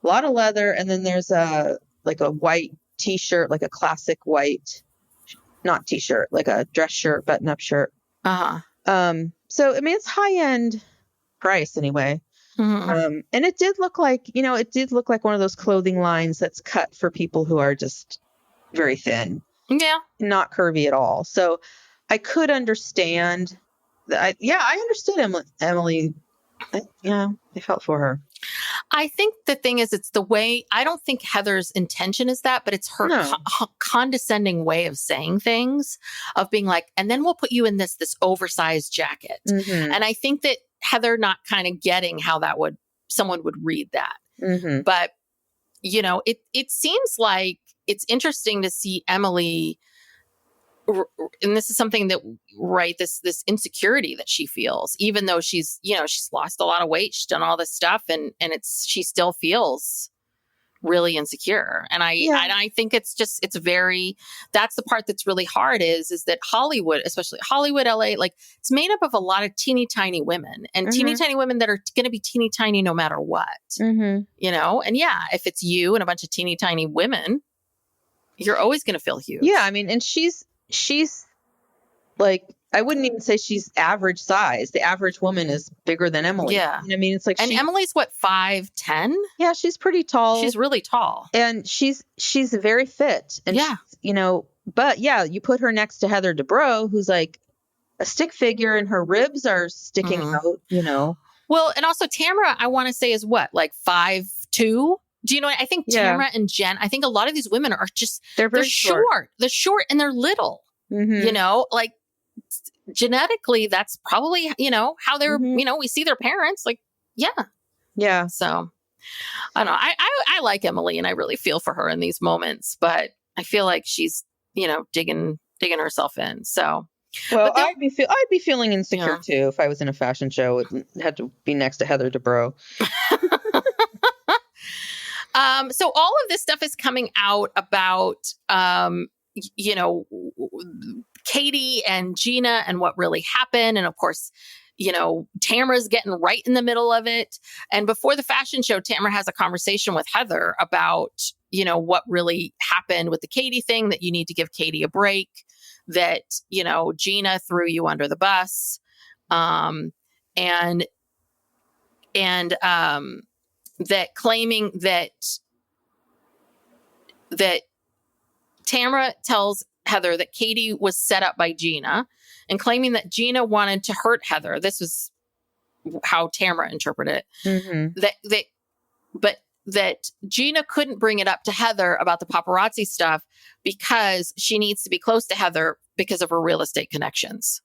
a lot of leather. And then there's a white t-shirt, like a classic white, not t-shirt, like a dress shirt, button-up shirt. So, I mean, it's high-end price anyway. And it did look like, one of those clothing lines that's cut for people who are just very thin. Yeah. Not curvy at all. So I could understand that. I understood Emily. I felt for her. I think the thing is, it's the way, I don't think Heather's intention is that, but it's her condescending way of saying things, of being like, and then we'll put you in this oversized jacket. And I think that Heather not kind of getting how someone would read that. But, it seems like it's interesting to see Emily, and this is something that, this insecurity that she feels, even though she's lost a lot of weight, she's done all this stuff, and she still feels really insecure. And I think it's that's the part that's really hard is that Hollywood, especially Hollywood, LA, like it's made up of a lot of teeny tiny women and teeny tiny women that are going to be teeny tiny no matter what, and if it's you and a bunch of teeny tiny women, you're always going to feel huge. Yeah. I mean, and she's like, I wouldn't even say she's average size. The average woman is bigger than Emily. Yeah. I mean, it's like, and Emily's what, 5'10"? Yeah. She's pretty tall. She's really tall. And she's very fit. And but you put her next to Heather Dubrow, who's like a stick figure and her ribs are sticking out, Well, and also Tamara, I want to say is what, like 5'2"? Do you know what? I think Tamara and Jen, I think a lot of these women are just, they're short. They're short and they're little, like genetically, that's probably, how they're, we see their parents like, yeah. So I don't know. I like Emily and I really feel for her in these moments, but I feel like she's, digging herself in. So, well, I'd be feeling insecure too if I was in a fashion show. It had to be next to Heather Dubrow. So all of this stuff is coming out about, Katie and Gina and what really happened. And of course, Tamara's getting right in the middle of it. And before the fashion show, Tamara has a conversation with Heather about, what really happened with the Katie thing, that you need to give Katie a break, that, Gina threw you under the bus. And that claiming that Tamara tells Heather that Katie was set up by Gina, and claiming that Gina wanted to hurt Heather. This was how Tamara interpreted it. That Gina couldn't bring it up to Heather about the paparazzi stuff because she needs to be close to Heather because of her real estate connections.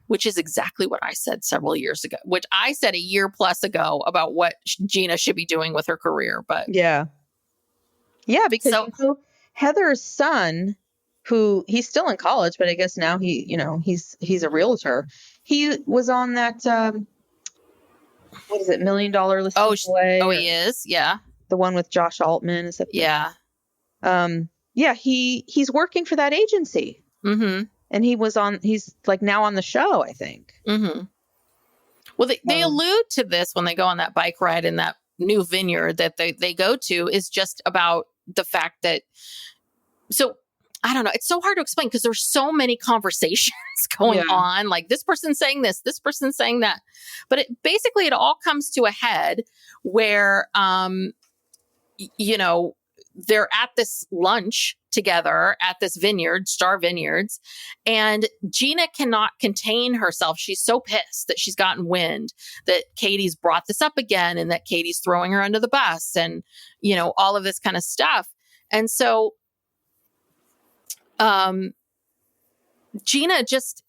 Which is exactly what I said several years ago, which I said a year plus ago about what Gina should be doing with her career. But because Heather's son, who he's still in college, but I guess now he's a realtor. He was on that what is it, $1 Million Listing Away? Oh, he is, yeah. The one with Josh Altman, is that? He's working for that agency. And he's like now on the show, I think. Well, they allude to this when they go on that bike ride in that new vineyard that they go to, is just about the fact that, so I don't know. It's so hard to explain because there's so many conversations going on. Like this person's saying this person's saying that. But it all comes to a head where, they're at this lunch together at this vineyard, Star Vineyards, and Gina cannot contain herself. She's so pissed that she's gotten wind that Katie's brought this up again and that Katie's throwing her under the bus and, all of this kind of stuff. And so, Gina just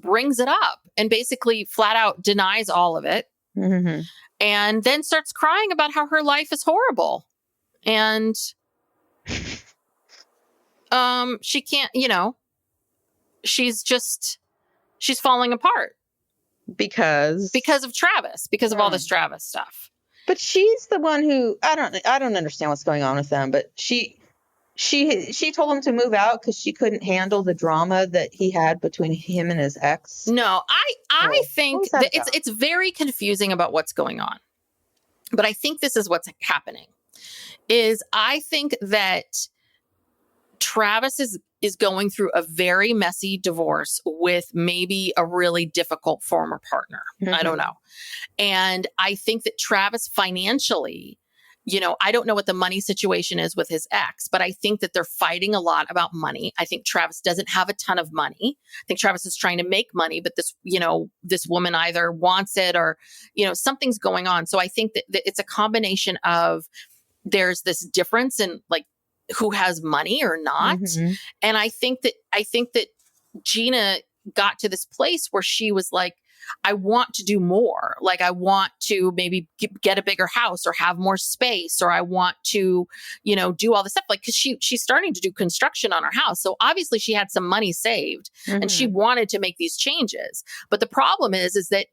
brings it up and basically flat out denies all of it. And then starts crying about how her life is horrible. And she can't, she's falling apart because of Travis, because of all this Travis stuff. But she's the one who I don't understand what's going on with them, but she told him to move out because she couldn't handle the drama that he had between him and his ex. No, I think that it's very confusing about what's going on. But I think this is what's happening. Is I think that Travis is going through a very messy divorce with maybe a really difficult former partner. I don't know. And I think that Travis financially, I don't know what the money situation is with his ex, but I think that they're fighting a lot about money. I think Travis doesn't have a ton of money. I think Travis is trying to make money, but this woman either wants it or, something's going on. So I think that it's a combination of there's this difference in like who has money or not. And I think that Gina got to this place where she was like, I want to do more. Like I want to maybe get a bigger house or have more space, or I want to, do all this stuff. Like, cause she's starting to do construction on her house. So obviously she had some money saved and she wanted to make these changes. But the problem is that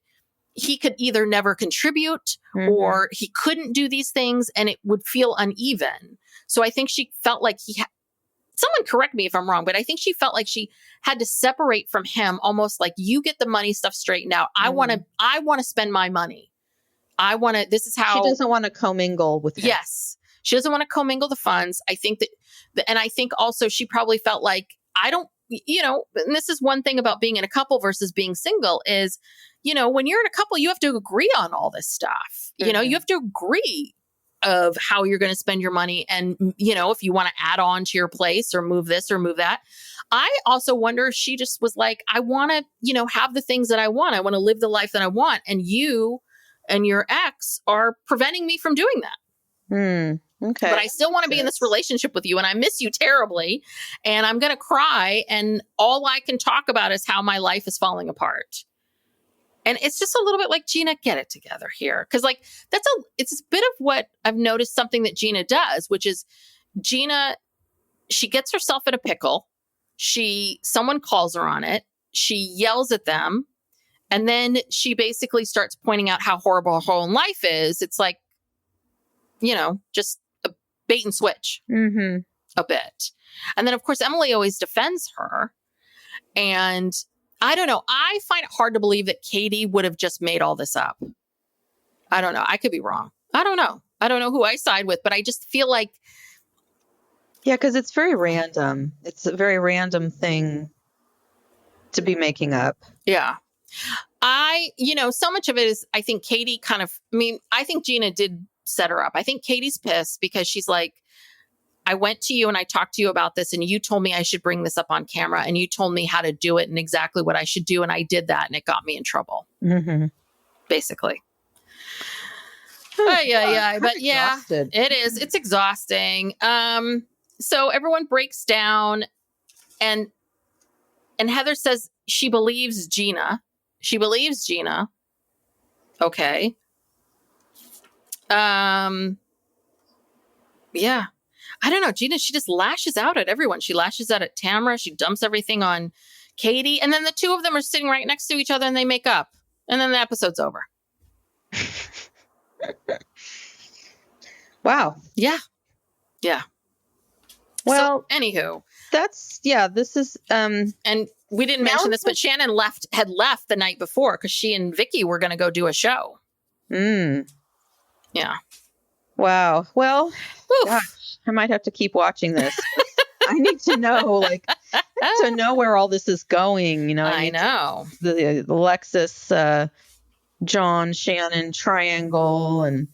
he could either never contribute or he couldn't do these things and it would feel uneven. So I think she felt like someone correct me if I'm wrong, but I think she felt like she had to separate from him, almost like you get the money stuff straightened out. I want to spend my money. This is how she doesn't want to commingle with him. Yes. She doesn't want to commingle the funds. I think and I think also she probably felt like and this is one thing about being in a couple versus being single is, when you're in a couple, you have to agree on all this stuff. You have to agree of how you're going to spend your money. And, if you want to add on to your place or move this or move that. I also wonder if she just was like, I want to, have the things that I want. I want to live the life that I want. And you and your ex are preventing me from doing that. Okay. But I still want to be in this relationship with you and I miss you terribly and I'm going to cry. And all I can talk about is how my life is falling apart. And it's just a little bit like, Gina, get it together here. Cause like, it's a bit of what I've noticed something that Gina does, which is Gina, she gets herself in a pickle. Someone calls her on it. She yells at them. And then she basically starts pointing out how horrible her whole life is. It's like, just a bait and switch a bit. And then of course, Emily always defends her. And I don't know. I find it hard to believe that Katie would have just made all this up. I don't know. I could be wrong. I don't know. I don't know who I side with, but I just feel like. Yeah, because it's very random. It's a very random thing to be making up. Yeah. So much of it is, I think Katie I think Gina did set her up. I think Katie's pissed because she's like, I went to you and I talked to you about this and you told me I should bring this up on camera and you told me how to do it and exactly what I should do. And I did that and it got me in trouble. Mm-hmm. Basically. Yeah. But yeah, exhausted. It is. It's exhausting. So everyone breaks down and Heather says she believes Gina. Okay. Yeah. I don't know. Gina, she just lashes out at everyone. She lashes out at Tamara. She dumps everything on Katie. And then the two of them are sitting right next to each other and they make up. And then the episode's over. Wow. Yeah. Well, so, anywho. This is, and we didn't mention this, but Shannon had left the night before because she and Vicky were going to go do a show. Yeah. Wow. Well, gosh, I might have to keep watching this. I need to know, where all this is going. I know the Alexis, John, Shannon triangle and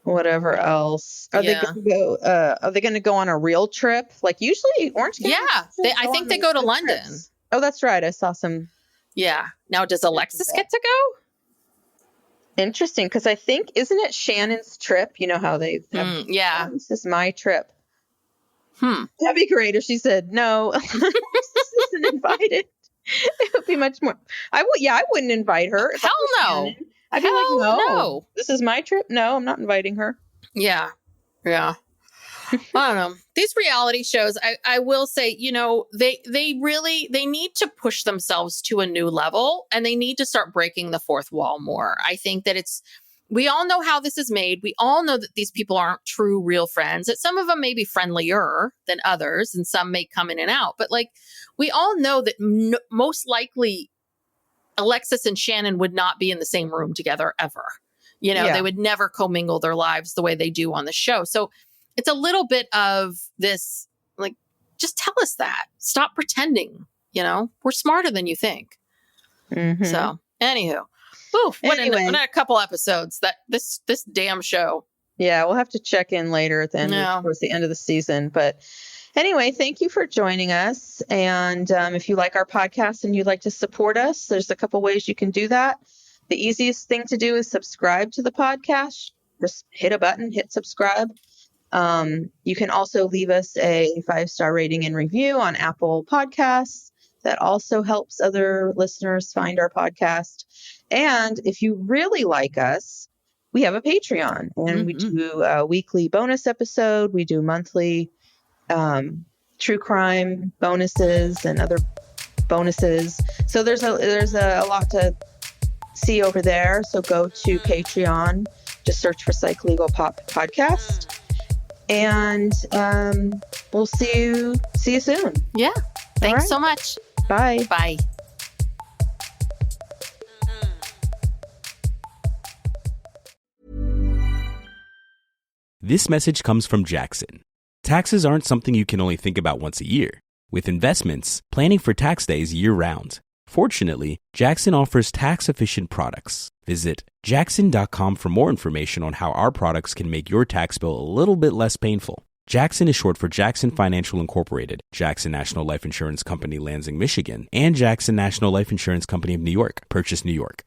whatever else. Are they going to go on a real trip? Like usually Orange County? Yeah. I think they go to London. Trips. Oh, that's right. I saw some. Yeah. Now, does Alexis get to go? Interesting. Because I think, isn't it Shannon's trip? You know how they have, this is my trip. That'd be great if she said, no, this isn't invited. It would be much more. I wouldn't invite her. Hell no. Shannon. I'd be like, no, this is my trip. No, I'm not inviting her. Yeah. I don't know. These reality shows, I will say, they need to push themselves to a new level and they need to start breaking the fourth wall more. I think that we all know how this is made. We all know that these people aren't true, real friends, that some of them may be friendlier than others and some may come in and out. But we all know that most likely Alexis and Shannon would not be in the same room together ever. They would never commingle their lives the way they do on the show. So it's a little bit of this, just tell us that. Stop pretending, we're smarter than you think. Mm-hmm. So, anywho. What a couple episodes that this damn show. Yeah, we'll have to check in later at the end, towards the end of the season. But anyway, thank you for joining us. And if you like our podcast and you'd like to support us, there's a couple ways you can do that. The easiest thing to do is subscribe to the podcast. Just hit a button, hit subscribe. You can also leave us a 5-star rating and review on Apple Podcasts. That also helps other listeners find our podcast. And if you really like us, we have a Patreon and we do a weekly bonus episode. We do monthly true crime bonuses and other bonuses. So there's a lot to see over there. So go to Patreon, just search for Psych Legal Pop Podcast. And we'll see you soon. Yeah. Thanks so much. Bye. Bye. This message comes from Jackson. Taxes aren't something you can only think about once a year. With investments, planning for tax day is year-round. Fortunately, Jackson offers tax-efficient products. Visit jackson.com for more information on how our products can make your tax bill a little bit less painful. Jackson is short for Jackson Financial Incorporated, Jackson National Life Insurance Company, Lansing, Michigan, and Jackson National Life Insurance Company of New York, Purchase, New York.